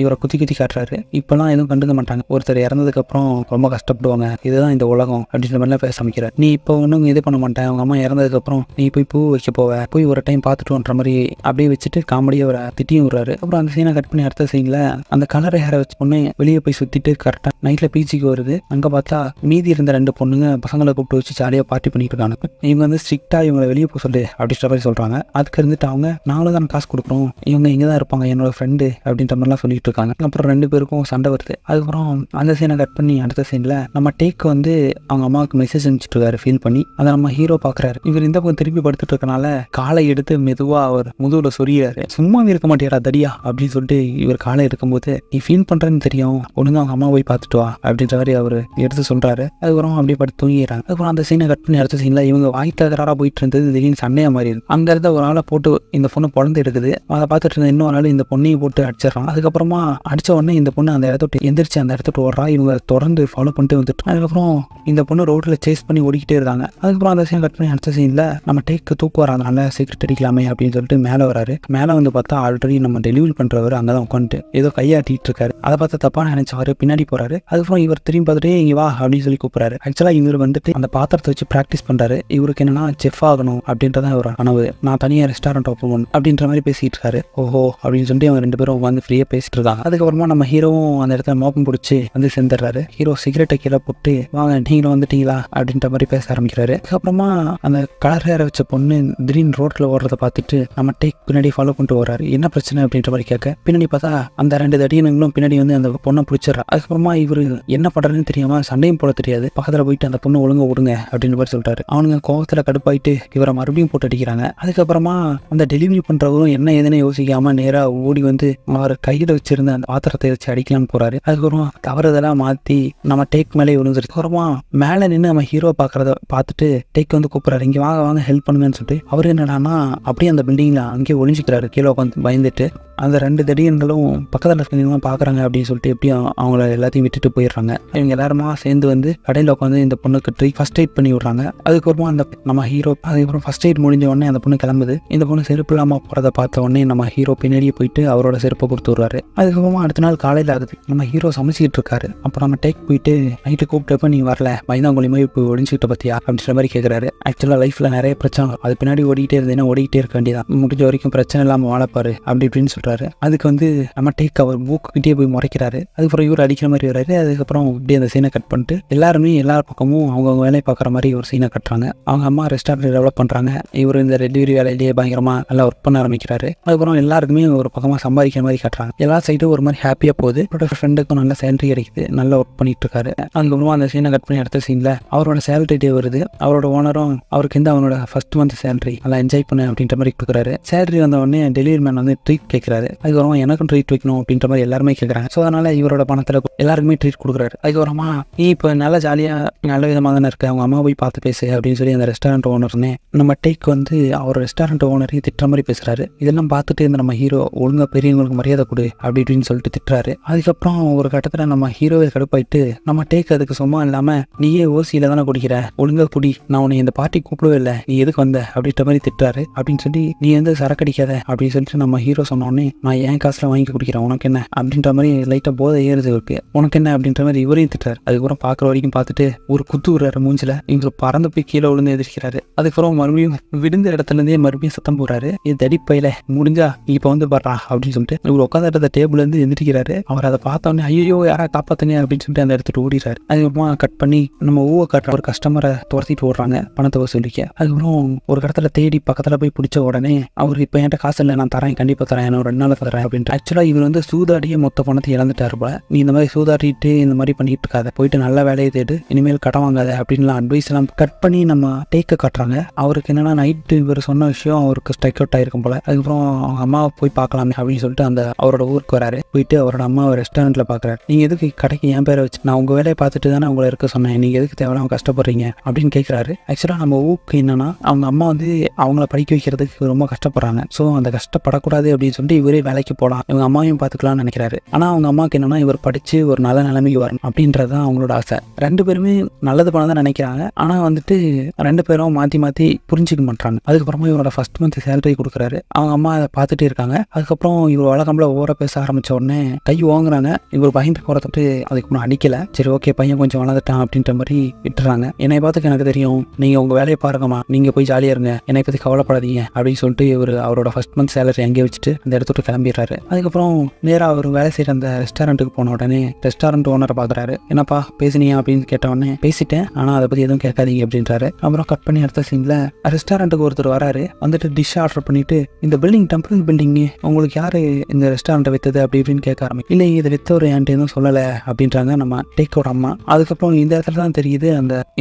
இவரை குத்தி காட்டுறாரு. இப்பெல்லாம் எதுவும் கண்டுக்க மாட்டாங்க, ஒருத்தர் இறந்ததுக்கு அப்புறம் ரொம்ப கஷ்டப்படுவாங்க, இதுதான் இந்த உலகம் அப்படின்ற மாதிரிலாம் பேச ஆரம்பிக்கிறார். நீ இப்போ ஒன்றும் இது பண்ண மாட்டேன், அவங்க அம்மா இறந்ததுக்கு அப்புறம் நீ போய் பூ வைக்க போய் ஒரு டைம் பார்த்துட்டுன்ற மாதிரி அப்படியே வச்சுட்டு காமெடியாக அவரை திட்டியும் விடுறாரு. அப்புறம் அந்த சீனை கட் பண்ணி அடுத்த சீன்ல அந்த கலரை ஹேரை வச்சு பொண்ணு வெளியே போய் சுத்திட்டு கரெக்டா நைட்ல பீச்சுக்கு வருது. அங்க பார்த்தா மீதி இருந்த 2 பொண்ணுங்க பசங்களை கூப்பிட்டு வச்சு ஜாலியாக பார்ட்டி பண்ணிட்டு இருக்காங்க. இவங்க ஸ்ட்ரிக்டா இவங்களை வெளியே போக சொல்லு அப்படின்ற மாதிரி சொல்றாங்க. அதுக்கு இருந்துட்டு அவங்க நாங்களும் தான் காசு கொடுக்குறோம், இவங்க இங்கே தான் இருப்பாங்க என்னோட ஃப்ரெண்டு அப்படின்ற மாதிரிலாம் சொல்லிட்டு இருக்காங்க. அப்புறம் 2 பேருக்கும் சண்டை வருது. அதுக்கப்புறம் அந்த சீனை கட் பண்ணி அடுத்த சீன்ல நம்ம டேக் அவங்க அம்மாவுக்கு மெசேஜ் அனுப்பிச்சிட்டு இருக்காரு ஃபீல் பண்ணி. அதை நம்ம ஹீரோ பாக்குறாரு. இவர் இந்த பக்கம் திருப்பி படுத்துட்டு இருக்கனால காலை எடுத்து மெதுவா அவர் முதுகுல சொரியாரு. சும்மா இருக்க மாட்டேடா தடியா அப்படின்னு சொல்லிட்டு இவர் காலை எடுக்கும்போது நீ ஃபீல் பண்றேன்னு தெரியும், ஒழுங்கா அவங்க அம்மா போய் பார்த்துட்டு வா அப்படின்ற மாதிரி அவர் எடுத்து சொல்றாரு. அதுக்கப்புறம் அப்படியே படுத்து தூங்கிடுறாங்க. அதுக்கப்புறம் அந்த சீனை கட் பண்ணி அடுத்த சீன்ல இவங்க வாய் தகராறா போயிட்டு இருந்தது திடீர்னு சண்டையா மாதிரி இருக்கு. அங்க இருந்த ஒரு ஆளை போட்டு இந்த பொண்ணு பொழந்து எடுக்குது. அதை பார்த்துட்டு இருந்த இன்னொரு ஆள் இந்த பொண்ணையும் போட்டு அடிச்சிடறான். அதுக்கப்புறமா அடிச்ச உடனே இந்த பொண்ணு அந்த இடத்த எந்திரிச்சு அந்த இடத்துட்டு ஓடுறா. இவங்க தொடர்ந்து ஃபாலோ பண்ணிட்டு வந்துட்டு அதுக்கப்புறம் இந்த பொண்ணு ரோட்ல சேஸ் பண்ணி ஓடிக்கிட்டே இருக்காங்க. அதுக்கப்புறம் அந்த சீன் கட் பண்ணி அடுத்த சீன்ல நம்ம டேக்கு தூக்கு வராதனால சீக்கிரட் அடிக்கலாமே அப்படின்னு சொல்லிட்டு மேலே வராரு. மேலே பார்த்தா ஆல்ரெடி நம்ம டெலிவரி பண்றவர் அங்கதான் உட்காந்துட்டு ஏதோ கையாட்டிட்டு இருக்காரு. அதை பார்த்தா தப்பா நினைச்சவாரு பின்னாடி போறாரு. அதுக்கப்புறம் இவர் திரும்பி பார்த்துட்டு இங்க வா அப்படின்னு சொல்லி கூப்பிடுறாரு. ஆக்சுவலா இவர் அந்த பாத்திரத்தை வச்சு பிராக்டிஸ் பண்றாரு. இவருக்கு என்னன்னா செஃப் ஆகணும் அப்படின்றதான் ஒரு கனவு. நான் தனியா ரெஸ்டாரண்ட் ஓப்பன் பண்ணணும் அப்படின்ற மாதிரி பேசிட்டு இருக்காரு. ஓஹோ அப்படின்னு சொல்லிட்டு அவங்க 2 பேரும் வந்து ஃப்ரீயா பேசிட்டு இருக்காங்க. அதுக்கப்புறமா நம்ம ஹீரோவும் அந்த இடத்துல மோப்பம் பிடிச்சி சேர்ந்துடுறாரு. ஹீரோ சிகரெட்டை கீழே போட்டு வாங்க நீங்களும் வந்துட்டீங்களா அப்படின்ற மாதிரி பேச ஆரம்பிக்கிறாரு. அதுக்கப்புறமா அந்த கலர் ஹேரை வச்ச பொண்ணு திடீர்னு ரோட்ல ஓடுறத பார்த்துட்டு நம்ம டேக் பின்னாடி ஃபாலோ பண்ணிட்டு வர்றாரு. என்ன பிரச்சனை அப்படின்ற மாதிரி கேட்க பின்னாடி பார்த்தா அந்த 2 தடியனுங்களும் பின்னாடி அந்த பொண்ணை பிடிச்சிடறா. அதுக்கப்புறமா இவரு என்ன பண்றதுன்னு தெரியாம சண்டையும் போட தெரியாது. பக்கத்துல போயிட்டு அந்த பொண்ணு ஒழுங்க விடுங்க அப்படின்னு மாதிரி சொல்றாரு. அவனுங்க கோவத்துல கடுப்பாயிட்டு இவரை மறுபடியும் போட்டு அடிக்கிறாங்க. அதுக்கப்புறமா அந்த டெலிவரி பண்றவரும் என்ன ஏதுன்னு யோசிக்காம நேரா ஓடி அவர் கையில வச்சிருந்த அந்த பாத்திரத்தை வச்சு அடிக்கலாம்னு போறாரு. அதுக்கப்புறம் தவறுதெல்லாம் மாத்தி நம்ம டேக் மேலே விழுந்துருச்சு. அப்புறமா மேல நின்று நம்ம ஹீரோ பாக்குறத பார்த்துட்டு டேக் கூப்பிடுறாரு. இங்க வாங்க ஹெல்ப் பண்ணுங்கன்னு சொல்லிட்டு அவரு என்னடானா அப்படியே அந்த பில்டிங்ல அங்கேயே ஒளிஞ்சிக்கிறாரு. கீழே உட்காந்து பயந்துட்டு அந்த 2 தடியன்களும் பக்கத்தில் இருக்கிறவங்க பார்க்குறாங்க அப்படின்னு சொல்லிட்டு எப்படியும் அவங்கள எல்லாத்தையும் விட்டுட்டு போயிடுறாங்க. இவங்க எல்லாருமா சேர்ந்து கடையில் உட்காந்து இந்த பொண்ணுக்கு ஃபர்ஸ்ட் எய்ட் பண்ணி விடுறாங்க. அதுக்கப்புறமா அந்த நம்ம ஹீரோ அதுக்கப்புறம் ஃபர்ஸ்ட் எய்ட் முடிஞ்ச உடனே அந்த பொண்ணு கிளம்புது. இந்த பொண்ணு செருப்பு இல்லாமல் போகிறத பார்த்த உடனே நம்ம ஹீரோ பின்னாடியே போயிட்டு அவரோட செருப்பை கொடுத்து விடுறாரு. அதுக்கப்புறமா அடுத்த நாள் காலையில் ஆகுது. நம்ம ஹீரோ சமைச்சிக்கிட்டு இருக்காரு. அப்புறம் நம்ம டேக் போயிட்டு நைட்டு கூப்பிட்டப்ப நீ வரல பயந்தாங்குழி மாதிரி இப்போ ஒழிஞ்சிக்கிட்ட பத்தியா அப்படின்ற மாதிரி கேட்குறாரு. ஆக்சுவலாக லைஃப்ல நிறைய பிரச்சனை அது பின்னாடி ஓடிக்கிட்டே இருந்தேன்னா ஓடிக்கிட்டே இருக்க வேண்டியதான், முடிஞ்ச வரைக்கும் பிரச்சனை இல்லாமல் வாழப்பாரு அப்படி இப்படின்னு சொல்றாரு. அதுக்கு நம்ம டேக் அவர் மூக்குக்கிட்டே போய் முறைக்கிறாரு. அதுக்கப்புறம் இவர் அடிக்கிற மாதிரி வராரு. அதுக்கப்புறம் இப்படி அந்த சீனை கட் பண்ணிட்டு எல்லாருமே எல்லா பக்கமும் அவங்க வேலையை பார்க்குற மாதிரி ஒரு சீனை கட்டுறாங்க. அவங்க அம்மா ரெஸ்டாரண்ட் டெவலப் பண்றாங்க. இவர் இந்த டெலிவரி வேலையிலேயே பயங்கரமா நல்லா ஒர்க் பண்ண ஆரம்பிக்கிறாரு. அதுக்கப்புறம் எல்லாருக்குமே ஒரு பக்கமா சம்பாதிக்கிற மாதிரி கட்டுறாங்க. எல்லா சைடும் ஒரு மாதிரி ஹாப்பியா போகுது. ஃப்ரெண்டுக்கும் நல்ல சேலரி கிடைக்குது, நல்லா ஒர்க் பண்ணிட்டு இருக்காரு. அதுக்கப்புறமா அந்த சீனை கட் பண்ணி அடுத்த சீன்ல அவரோட சேலரி டே வருது. அவரோட ஓனரும் அவருக்கு அவனோட ஃபர்ஸ்ட் மந்த் சேலரி நல்லா என்ஜாய் பண்ண அப்படின்ற மாதிரி கொடுக்குறாரு. சேலரி வந்த உடனே டெலிவரி மேன் ட்ரீட் கேட்கிறாரு. அதுக்கப்புறமா எனக்கும் ட்ரீட் வைக்கணும் அப்படின்ற மாதிரி எல்லாருமே கேட்குறாங்க. ஸோ அதனால இவரோட பணத்தில் எல்லாருக்குமே ட்ரீட் கொடுக்குறாரு. அதுக்கப்புறமா நீ இப்போ நல்லா ஜாலியாக நல்ல விதமாக தானே இருக்கு, அவங்க அம்மா போய் பார்த்து பேசு அப்படின்னு சொல்லி அந்த ரெஸ்டாரண்ட் ஓனர்னே நம்ம டேக் அவர் ரெஸ்டாரண்ட் ஓனரையும் திட்டுற மாதிரி பேசுறாரு. இதெல்லாம் பார்த்துட்டு இந்த நம்ம ஹீரோ ஒழுங்கா பெரியவங்களுக்கு மரியாதை கொடு அப்படி இப்படின்னு சொல்லிட்டு திட்டுறாரு. அதுக்கப்புறம் ஒரு கட்டத்தில் நம்ம ஹீரோவை கடுப்பாயிட்டு நம்ம டேக் அதுக்கு சும்மா இல்லாம நீயே ஓசியில தானே குடிக்கிற, ஒழுங்கா குடி, நான் உன்னை இந்த பார்ட்டி கூப்பிடவே இல்லை, நீ எதுக்கு வந்த அப்படின்ற மாதிரி திட்டுறாரு. அப்படின்னு சொல்லி நீ சரக்கடிக்காத அப்படின்னு சொல்லிட்டு நம்ம ஹீரோ சொன்னோடனே நான் என் காசுல வாங்கி குடிக்கிறேன், உனக்கு என்ன அப்படின்ற மாதிரி லைட்டா போதை ஏறுது இருக்கு, உனக்கு என்ன அப்படின்ற மாதிரி இவரையும் திட்டுறாரு. அதுக்கப்புறம் பாக்குற வரைக்கும் பார்த்துட்டு ஒரு குத்து விடுறாரு மூஞ்சில. இவர் பறந்து போய் கீழே விழுந்து எதிர்க்கிறாரு. அதுக்கப்புறம் மறுபடியும் விழுந்த இடத்துல இருந்தே மறுபடியும் சத்தம் போடுறாரு, இது தடிப்பையில முடிஞ்சா இப்ப படுறா அப்படின்னு சொல்லிட்டு இவர் உட்காந்த இடத்த டேபிள் இருந்து எந்திரிக்கிறாரு. அவர் அதை பார்த்த உடனே ஐயோ யாரா காப்பாத்துங்க அப்படின்னு சொல்லிட்டு அந்த இடத்துட்டு ஓடிறாரு. அதுக்கப்புறமா கட் பண்ணி நம்ம ஊவை கட்டுற ஒரு கஸ்டமரை துரத்திட்டு ஓடுறாங்க பணத்தை வசூலிக்க. அதுக்கப்புறம் ஒரு இடத்துல தேடி பக்கத்துல போய் பிடிச்ச உடனே அவர் இப்ப என்கிட்ட காசு இல்லை, நான் தரேன் கண்டிப்பா தரேன், என்னோட 2 நாள் தரேன் அப்படின்ட்டு. ஆக்சுவலாக இவர் வந்து சூதாடியே மொத்த பணத்தை இழந்துட்டாரு போல. நீ இந்த மாதிரி சூதாடிட்டு இந்த மாதிரி பண்ணிட்டு இருக்காத, போயிட்டு நல்ல வேலையை தேடு, இனிமேல் கடன் வாங்காத அப்படின்லாம் அட்வைஸ் எல்லாம் கட் பண்ணி நம்ம டேக்கை காட்டுறாங்க. அவருக்கு என்னன்னா நைட்டு இவர் சொன்ன விஷயம் அவருக்கு ஸ்ட்ரைக் அவுட் ஆயிருக்கும் போல. அதுக்கப்புறம் அவங்க அம்மாவை போய் பார்க்கலாமே அப்படின்னு சொல்லிட்டு அந்த அவரோட ஊருக்கு வராரு. போயிட்டு அவரோட அம்மாவை ரெஸ்டாரண்ட்ல பார்க்குறாரு. நீங்கள் எதுக்கு கடைக்கு என் பேரை வச்சு, நான் உங்கள் வேலையை பார்த்துட்டு தானே உங்களை இருக்க சொன்னேன், நீங்கள் எதுக்கு தேவையில்லாம கஷ்டப்படுறீங்க அப்படின்னு கேட்குறாரு. ஆக்சுவலாக நம்ம ஊருக்கு என்னன்னா அவங்க அம்மா வந்து அவங்கள படிக்க வைக்கிறதுக்கு ரொம்ப கஷ்டப்படுறாங்க. ஸோ அந்த கஷ்டப்படக்கூடாது அப்படின்னு சொல்லிட்டு இவரே வேலைக்கு போகலாம், இவங்க அம்மாவையும் பார்த்துக்கலாம்னு நினைக்கிறாரு. ஆனால் அவங்க அம்மாவுக்கு என்னன்னா இவர் படித்து ஒரு நல்ல நிலைமைக்கு வரணும் அப்படின்றது தான் அவங்களோட ஆசை. 2 பேருமே நல்லது பண்ண தான் நினைக்கிறாங்க. ஆனால் வந்துட்டு 2 பேரும் மாற்றி மாற்றி புரிஞ்சிக்க மாட்டாங்க. அதுக்கப்புறமா இவரோட ஃபர்ஸ்ட் மந்த் சேலரி கொடுக்குறாரு. அவங்க அம்மா அதை பார்த்துட்டே இருக்காங்க. அதுக்கப்புறம் இவர் வழக்கம்ல ஓர பேச ஆரம்பித்த உடனே கை வாங்குறாங்க. இவர் பயந்து போகிறதுட்டு அதுக்கப்புறம் அடிக்கலை. சரி ஓகே பையன் கொஞ்சம் வளர்ந்துட்டான் அப்படின்ற மாதிரி விட்டுறாங்க. என்னை பார்த்துக்க எனக்கு தெரியும், நீங்கள் உங்கள் வேலையை பாருங்கம்மா, நீங்கள் போய் ஜாலியாக இருங்க, என்னை பற்றி கவலைப்படாதீங்க அப்படின்னு சொல்லிட்டு இவர் அவரோட ஃபர்ஸ்ட் மந்த் சேலரி அங்கேயே வச்சுட்டு அந்த இடத்துட்டு கிளம்பிடுறாரு. அதுக்கப்புறம் நேராக அவர் வேலை செய்கிற அந்த ரெஸ்டாரண்ட்டுக்கு போன உடனே ரெஸ்டாரண்ட் ஓனரை பார்க்குறாரு. என்னப்பா பேசுனியா அப்படின்னு கேட்ட உடனே பேசிட்டேன், ஆனால் அதை பற்றி எதுவும் கேட்காதீங்க அப்படின்றாரு. அப்புறம் கட் பண்ணி அடுத்த சீனில் ரெஸ்டாரண்ட்டுக்கு ஒருத்தர் வராரு. வந்துட்டு டிஷ் ஆர்டர் பண்ணிட்டு இந்த பில்டிங் டெம்பரரி பில்டிங்கு உங்களுக்கு யார் இந்த ரெஸ்டாரண்ட்டை விற்றது அப்படி இப்படின்னு கேட்க ஆரம்பிக்கும். இல்லை இதை விற்றவர் என்கிட்ட எதுவும் சொல்லலை அப்படின்றாங்க நம்ம டேக்கோட அம்மா. அதுக்கப்புறம் இந்த இடத்துல தான் தெரியுது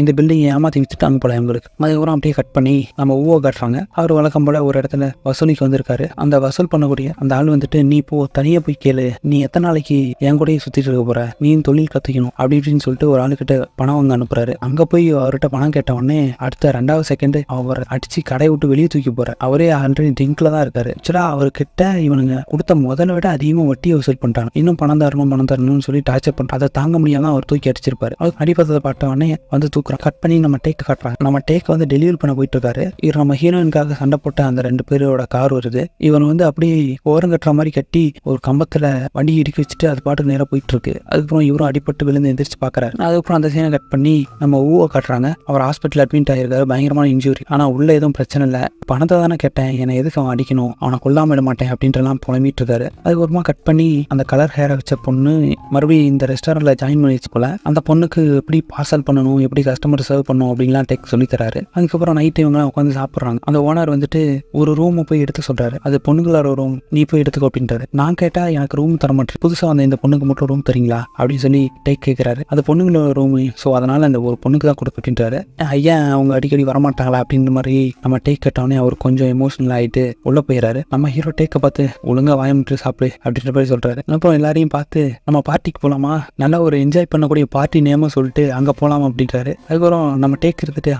இந்த பில்டிங் ஏமாற்றி விற்றுட்டாங்க போல இவங்களுக்கு. அதுக்கப்புறம் அப்படியே கட் பண்ணி நம்ம ஊவை காட்டுறாங்க. அவர் வழக்கம் போல ஒரு இடத்துல வசூலிக்கு வந்திருக்காரு. அந்த வசூல் பண்ணக்கூடிய அந்த ஆள் வந்துட்டு நீ போ தனியாக போய் கேளு, நீ எத்தனை நாளைக்கு என் கூடயே சுற்றிட்டு இருக்க போற, நீ தொழில் கற்றுக்கணும் அப்படி இப்படின்னு சொல்லிட்டு ஒரு ஆளுக்கிட்ட பணம் வாங்க அனுப்புறாரு. அங்கே போய் அவர்கிட்ட பணம் கேட்ட உடனே அடுத்த 2வது செகண்ட் அவர் அடிச்சு கடை விட்டு வெளியே தூக்கி போறாரு. அவரே ஆல்ரெடி ட்ரிங்க்ல தான் இருக்காரு. ஆக்சுவலா அவர்கிட்ட இவனுங்க கொடுத்த முதல்ல விட அதிகமாக வட்டியை வசூல் பண்ணிட்டாங்க. இன்னும் பணம் தரணும்னு சொல்லி டார்ச்சர் பண்றாங்க. அதை தாங்க முடியாம அவர் தூக்கி அடிச்சிருப்பாரு. அவர் அடிப்பதை பார்த்த உடனே வந்து தூக்குறான். கட் பண்ணி நம்ம டேக் காட்டுறாங்க. நம்ம டேக் வந்து டெலிவரி பண்ண போயிட்டு இருக்காரு. இவர் நம்ம ஹீரோயினுக்காக சண்டை போட்ட அந்த 2 பேரோட கார் வருது. இவன் வந்து அப்படியே ஓரம் கட்டுற மாதிரி கட்டி ஒரு கம்பத்துல வண்டி இடிக்க வச்சுட்டு அது பாட்டுக்கு நேரம் போயிட்டு இருக்கு. அதுக்கப்புறம் இவரும் அடிப்பட்டு விழுந்து எந்திரிச்சு பாக்குறாரு. அதுக்கப்புறம் அந்த சீனை கட் பண்ணி நம்ம ஊவை காட்டுறாங்க. அவர் ஹாஸ்பிட்டல் அட்மிட் ஆயிருக்காரு, பயங்கரமான இன்ஜுரி. ஆனா உள்ள எதுவும் பிரச்சனை இல்லை, பணத்தை தானே கேட்டேன், என்னை எதுக்கு அவன் அடிக்கணும், அவனை கொல்லாம விட மாட்டேன் அப்படின்றலாம் புலம்பிட்டு இருக்காரு. அதுக்கப்புறமா கட் பண்ணி அந்த கலர் ஹேரை வச்ச பொண்ணு மறுபடியும் இந்த ரெஸ்டாரண்ட்ல ஜாயின் பண்ணிச்சு போல. அந்த பொண்ணுக்கு எப்படி பார்சல் பண்ணணும், எப்படி கஸ்டமர் சர்வ் பண்ணணும் அப்படின்லாம் டெக் சொல்லி தராரு. அதுக்கப்புறம் நைட் இவங்க உட்காந்து சாப்பிட்றாங்க. அந்த ஓனர் வந்துட்டு ஒரு ரூம் போய் எடுத்து சொல்றாரு. அது பொண்ணுங்களோட ரூம், நீ போய் எடுத்துக்கோ அப்படின்றாரு. நான் கேட்டா எனக்கு ரூம் தர மாட்டேன், புதுசா வந்த இந்த பொண்ணுக்கு மட்டும் ரூம் தரீங்களா அப்படின்னு சொல்லி டேக் கேட்கிறாரு. அது பொண்ணுங்களோட ரூம், ஸோ அதனால அந்த ஒரு பொண்ணுக்கு தான் கொடுத்து அப்படின்றாரு. ஐயா அவங்க அடிக்கடி வரமாட்டாங்களா அப்படின்ற மாதிரி நம்ம டேக் கேட்டவனே அவர் கொஞ்சம் எமோஷனல் ஆகிட்டு உள்ள போயிடறாரு. நம்ம ஹீரோ டேக்கை பார்த்து ஒழுங்கா வாயமிட்டு சாப்பிடு அப்படின்ற மாதிரி சொல்றாரு. அப்புறம் எல்லாரையும் பார்த்து நம்ம பார்ட்டிக்கு போகலாமா, நல்லா ஒரு என்ஜாய் பண்ணக்கூடிய பார்ட்டி நேமும் சொல்லிட்டு அங்கே போகலாம் அப்படின்றாரு. அதுக்கப்புறம் நம்ம டேக் இருந்துட்டு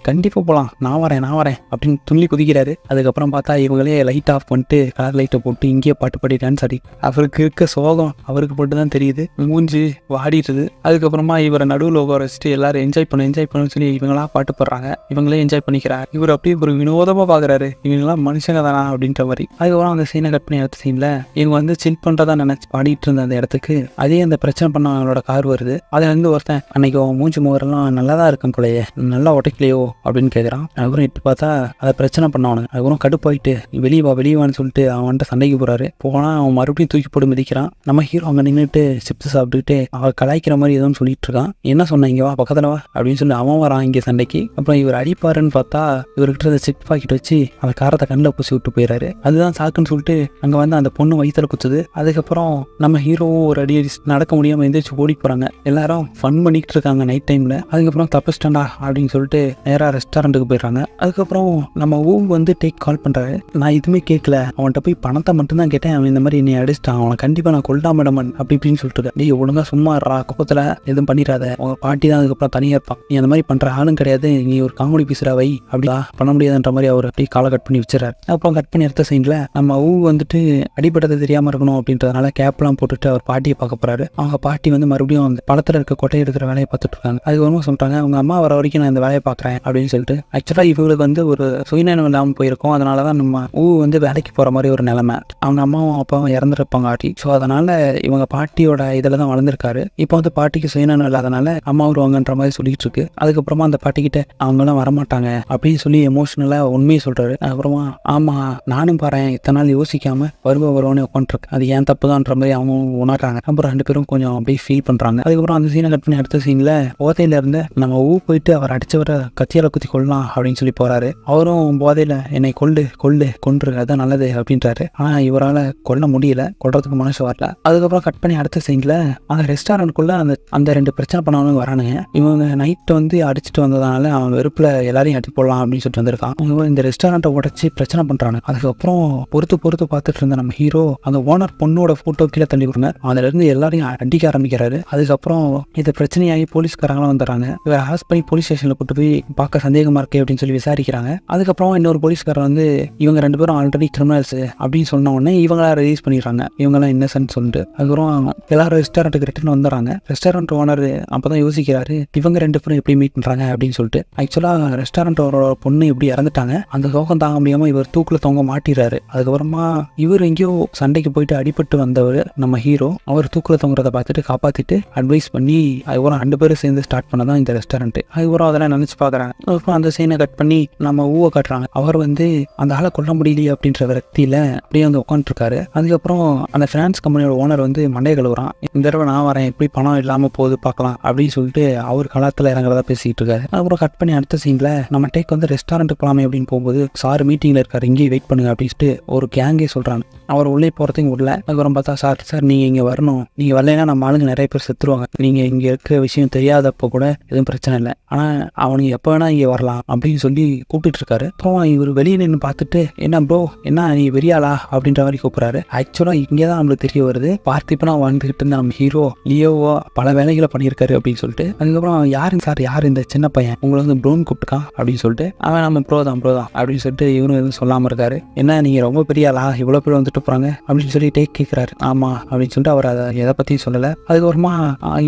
கண்டிப்பாக போகலாம், நான் வரேன் அப்படின்னு துள்ளி குதிக்கிறாரு. அதுக்கப்புறம் பார்த்தா இவங்களே லைட் ஆஃப் பண்ணிட்டு கலர் லைட்டை போட்டு இங்கேயே பாட்டு பாடி டான்ஸ் ஆடி அவருக்கு இருக்க சோகம் அவருக்கு போட்டு தான் தெரியுது, மூஞ்சி வாடிடுது. அதுக்கப்புறமா இவரை நடுவில் உட்கார வச்சுட்டு எல்லாரும் என்ஜாய் பண்ணு சொல்லி இவங்களா பாட்டு போடுறாங்க. இவங்களே என்ஜாய் பண்ணிக்கிறாங்க. இவர் அப்படியே ஒரு வினோதமாக பார்க்குறாரு, இவங்கெல்லாம் மனுஷங்க தானா அப்படின்ற மாதிரி. அதுக்கப்புறம் அந்த சீனை கட் பண்ணி அடுத்த சீனில் இவங்க வந்து சில் பண்ணுறதா நினச்சி பாடிட்டு இருந்த அந்த இடத்துக்கு அதே அந்த பிரச்சனை பண்ண அவங்களோட கார் வருது. அதுலேருந்து ஒருத்தன் அன்னைக்கு மூஞ்சி முகரெல்லாம் நல்லா தான் இருக்கும் போலையே, நல்லா உடைக்கலையோ அப்படின்னு கேட்குறான். அதுக்கப்புறம் இட்டு பார்த்தா அதை பிரச்சனை பண்ணவனு. அதுக்கப்புறம் கடுப்பாயிட்டு வெளியவான்னு சொல்லிட்டு அவன்கிட்ட சண்டைக்கு போறாரு. போனா அவன் மறுபடியும் தூக்கி போட்டு மிதிக்கிறான். நம்ம ஹீரோ அங்கே நின்றுட்டு சிப்ஸ் சாப்பிட்டுட்டு அவர் கலாய்க்கிற மாதிரி எதுவும் சொல்லிட்டு இருக்கான். என்ன சொன்ன இங்கே வா பக்கத்துல வா அப்படின்னு சொல்லி அவன் வரான் இங்கே சண்டைக்கு. அப்புறம் இவர் அடிப்பாருன்னு பார்த்தா இவர்கிட்ட சிப் பாக்கெட் வச்சு அந்த காரத்தை கண்ணில் பூசி விட்டு போயிடாரு. அதுதான் சாக்குன்னு சொல்லிட்டு அங்கே வந்து அந்த பொண்ணு வயிற்றுல குத்துது. அதுக்கப்புறம் நம்ம ஹீரோவும் ஒரு அடி நடக்க முடியாமல் எந்திரிச்சு ஓடி போறாங்க. எல்லாரும் ஃபன் பண்ணிட்டு இருக்காங்க நைட் டைம்ல. அதுக்கப்புறம் தப்பிச்சிட்டா அப்படின்னு சொல்லிட்டு நேராக ரெஸ்டாரண்ட்டுக்கு போயிடுறாங்க. அதுக்கப்புறம் நம்ம ஊ வந்து டேக் கால் பண்றாரு. நான் எதுவுமே கேட்கல, அவன்கிட்ட போய் பணத்தை மட்டும்தான் கேட்டேன், அவன் இந்த மாதிரி நீ அடிச்சிட்டான், அவனை கண்டிப்பாக நான் கொல்லாம இடமன் அப்படி இப்படின்னு சொல்லிட்டு நீ ஒழுங்கா சும்மா குப்பத்தில் எதுவும் பண்ணிடாத, உங்க பாட்டி தான் அதுக்கப்புறம் தனியாக இருப்பான், நீ அந்த மாதிரி பண்ற ஆளும் கிடையாது, நீ ஒரு காமெடி பீஸரா வை அப்படியா பண்ண முடியாதுன்ற மாதிரி அவர் அப்படியே காலை கட் பண்ணி வச்சுறாரு. அப்புறம் கட் பண்ணி எடுத்த சைன்ல நம்ம ஊ வந்துட்டு அடிபட்டது தெரியாம இருக்கணும் அப்படின்றதுனால கேப்லாம் போட்டுட்டு அவர் பாட்டியை பார்க்க போறாரு. அவங்க பாட்டி வந்து மறுபடியும் அந்த படத்துல இருக்க கொட்டை எடுக்கிற வேலையை பார்த்துட்டு இருக்காங்க. அதுக்கப்புறமா சொல்றாங்க அவங்க அம்மா வர வரைக்கும் நான் இந்த வேலையை பார்க்குறேன் அப்படின்னு சொல்லிட்டு. ஆக்சுவலா இவங்களுக்கு வந்து ஒரு சுயநலம் இல்லாமல் போயிருக்கும். அதனாலதான் நம்ம ஊ வந்து வேலைக்கு போற மாதிரி ஒரு நிலைமை. அவங்க அம்மாவும் அப்பாவும் இறந்துருப்பாங்க ஆட்டி. ஸோ அதனால இவங்க பாட்டியோட இதில் தான் வளர்ந்துருக்காரு. இப்போ வந்து பாட்டிக்கு சுயநலம் இல்லாதனால அம்மா வருவாங்கன்ற மாதிரி சொல்லிட்டு இருக்கு. அதுக்கப்புறமா அந்த பாட்டிக்கிட்ட அவங்களாம் வரமாட்டாங்க அப்படின்னு சொல்லி எமோஷனலா உண்மையை சொல்றாரு. அப்புறமா ஆமா நானும் பாரு இத்தனை நாள் யோசிக்காம வருவான்னு உட்காந்துருக்கு, அது ஏன் தப்பு தான்ன்ற மாதிரி அவங்க உணர்றாங்க. அப்புறம் 2 பேரும் கொஞ்சம் அப்படியே ஃபீல் பண்றாங்க. அதுக்கப்புறம் அந்த சீனை கட் பண்ணி அடுத்த சீன்ல போதையில இருந்து நம்ம ஊ போயிட்டு அவர் அடிச்சவரை கத்தியால குத்தி கொள்ளலாம் அப்படின்னு சொல்லி போறாரு. அவரும் போதையில என்னை கொண்டு அதான் நல்லது அப்படின்றாரு. ஆனால் இவரால் கொல்ல முடியல, கொல்றதுக்கு மனசு வரல. அதுக்கப்புறம் கட் பண்ணி அடுத்த சைடில் அந்த ரெஸ்டாரண்ட்குள்ளே அந்த 2 பிரச்சனை பண்ணவனுங்க வரானுங்க. இவங்க நைட்டு வந்து அடிச்சுட்டு வந்ததுனால அவன் வெறுப்பில் எல்லாரையும் அடி போடலாம் அப்படின்னு சொல்லிட்டு வந்திருக்கான். அவங்க இந்த ரெஸ்டாரண்ட்டை உடச்சி பிரச்சனை பண்ணுறாங்க. அதுக்கப்புறம் பொறுத்து பார்த்துட்டு இருந்த நம்ம ஹீரோ அந்த ஓனர் பொண்ணோட ஃபோட்டோ கீழே தள்ளி விடுங்க, அதுலேருந்து எல்லாரையும் அடிக்க ஆரம்பிக்கிறாரு. அதுக்கப்புறம் இது பிரச்சனையாகி போலீஸ்காரங்களாம் வந்துடுறாங்க. இவர் ஹாஸ் பண்ணி போலீஸ் ஸ்டேஷனில் கூட்டு போய் பார்க்க சந்தேகமாக இருக்கு அப்படின்னு சொல்லி விசாரிக்கிறாங்க. அதுக்கப்புறம் இன்னொரு போலீஸ்காரர் வந்து இவங்க 2 பேரும் ஆல்ரெடி கிரிமினல்ஸ் அப்படின்னு சொன்ன உடனே இவங்களா ரிலீஸ் பண்ணிடுறாங்க, இவங்களாம் இன்னசென்ட் சொல்லிட்டு. அதுக்கப்புறம் எல்லாரும் ரெஸ்டாரண்ட்டுக்கு ரிட்டர்ன் வந்துடுறாங்க. ரெஸ்டாரண்ட் ஓனர் அப்பதான் யோசிக்கிறாரு இவங்க 2 பேரும் எப்படி மீட் பண்றாங்க அப்படின்னு சொல்லிட்டு. ஆக்சுவலாக ரெஸ்டாரண்ட் ஓனரோட பொண்ணு எப்படி இறந்துட்டாங்க, அந்த சோகம் தாங்க முடியாம இவர் தூக்கில் தொங்க மாட்டிடுறாரு. அதுக்கப்புறமா இவர் எங்கேயோ சண்டைக்கு போயிட்டு அடிபட்டு வந்தவர் நம்ம ஹீரோ அவர் தூக்கில் தொங்குறத பார்த்துட்டு காப்பாத்திட்டு அட்வைஸ் பண்ணி அதுக்கப்புறம் 2 பேரும் சேர்ந்து ஸ்டார்ட் பண்ணதான் இந்த ரெஸ்டாரண்ட். அதுக்கப்புறம் அதெல்லாம் நினைச்சு பாக்குறாங்க. அதுக்கப்புறம் அந்த சீனை கட் பண்ணி நம்ம ஊவை காட்டுறாங்க. அவர் வந்து அந்த ஆளை கொல்ல முடியலையே அப்படின்ற விரக்தியில அப்படியே வந்து உட்காந்துருக்காரு. அதுக்கப்புறம் அந்த ஃபினான்ஸ் கம்பெனியோட ஓனர் வந்து மண்டைய கழுவுறான். இந்த தடவை நான் வரேன், எப்படி பணம் இல்லாம போகுது பார்க்கலாம் அப்படின்னு சொல்லிட்டு அவர் களத்தில் இறங்குறதா பேசிட்டு இருக்காரு. அதுக்கப்புறம் கட் பண்ணி அடுத்த சீன்ல நம்ம டேக் வந்து ரெஸ்டாரண்ட் போலாமே அப்படின்னு போகும்போது சார் மீட்டிங்ல இருக்காரு, இங்கே வெயிட் பண்ணுங்க அப்படின்ட்டு ஒரு கேங்கே சொல்றாங்க. அவர் உள்ளே போறதுக்கு விடல. அதுக்கப்புறம் பார்த்தா சார் நீங்க இங்க வரணும், நீங்க வரலைன்னா நம்ம ஆளுங்க நிறைய பேர் செத்துருவாங்க, நீங்க இங்க இருக்க விஷயம் தெரியாதப்போ கூட எதுவும் பிரச்சனை இல்லை, ஆனா அவனுக்கு எப்போ வேணா இங்க வரலாம் அப்படின்னு சொல்லி கூப்பிட்டு இருக்காரு. அப்புறம் இவர் வெளியே நின்று பார்த்துட்டு என்ன ப்ரோ என்ன நீ வெறியாளா அப்படின்ற மாதிரி கூப்பிடுறாரு. ஆக்சுவலா இங்கேதான் நம்மளுக்கு தெரிய வருது பார்த்திபனா வாழ்ந்துகிட்டு இருந்த நம்ம ஹீரோ லியோவோ பல வேலைகளை பண்ணியிருக்காரு அப்படின்னு சொல்லிட்டு. அதுக்கப்புறம் யாருங்க சார், யார் இந்த சின்ன பையன் உங்களை வந்து ப்ரோன்னு கூப்பிட்டுக்கான் அப்படின்னு சொல்லிட்டு அவன் நம்ம ப்ரோ தான் அப்படின்னு சொல்லிட்டு இவரும் எதுவும் சொல்லாம இருக்காரு. என்ன நீங்க ரொம்ப பெரிய ஆளா, இவ்வளவு பேர் வந்துட்டு போறாங்க அப்படின்னு சொல்லி டேக் கேட்கிறாரு. ஆமா அப்படின்னு சொல்லிட்டு அவர் அதை எதை பத்தியும் சொல்லல. அதுக்கப்புறமா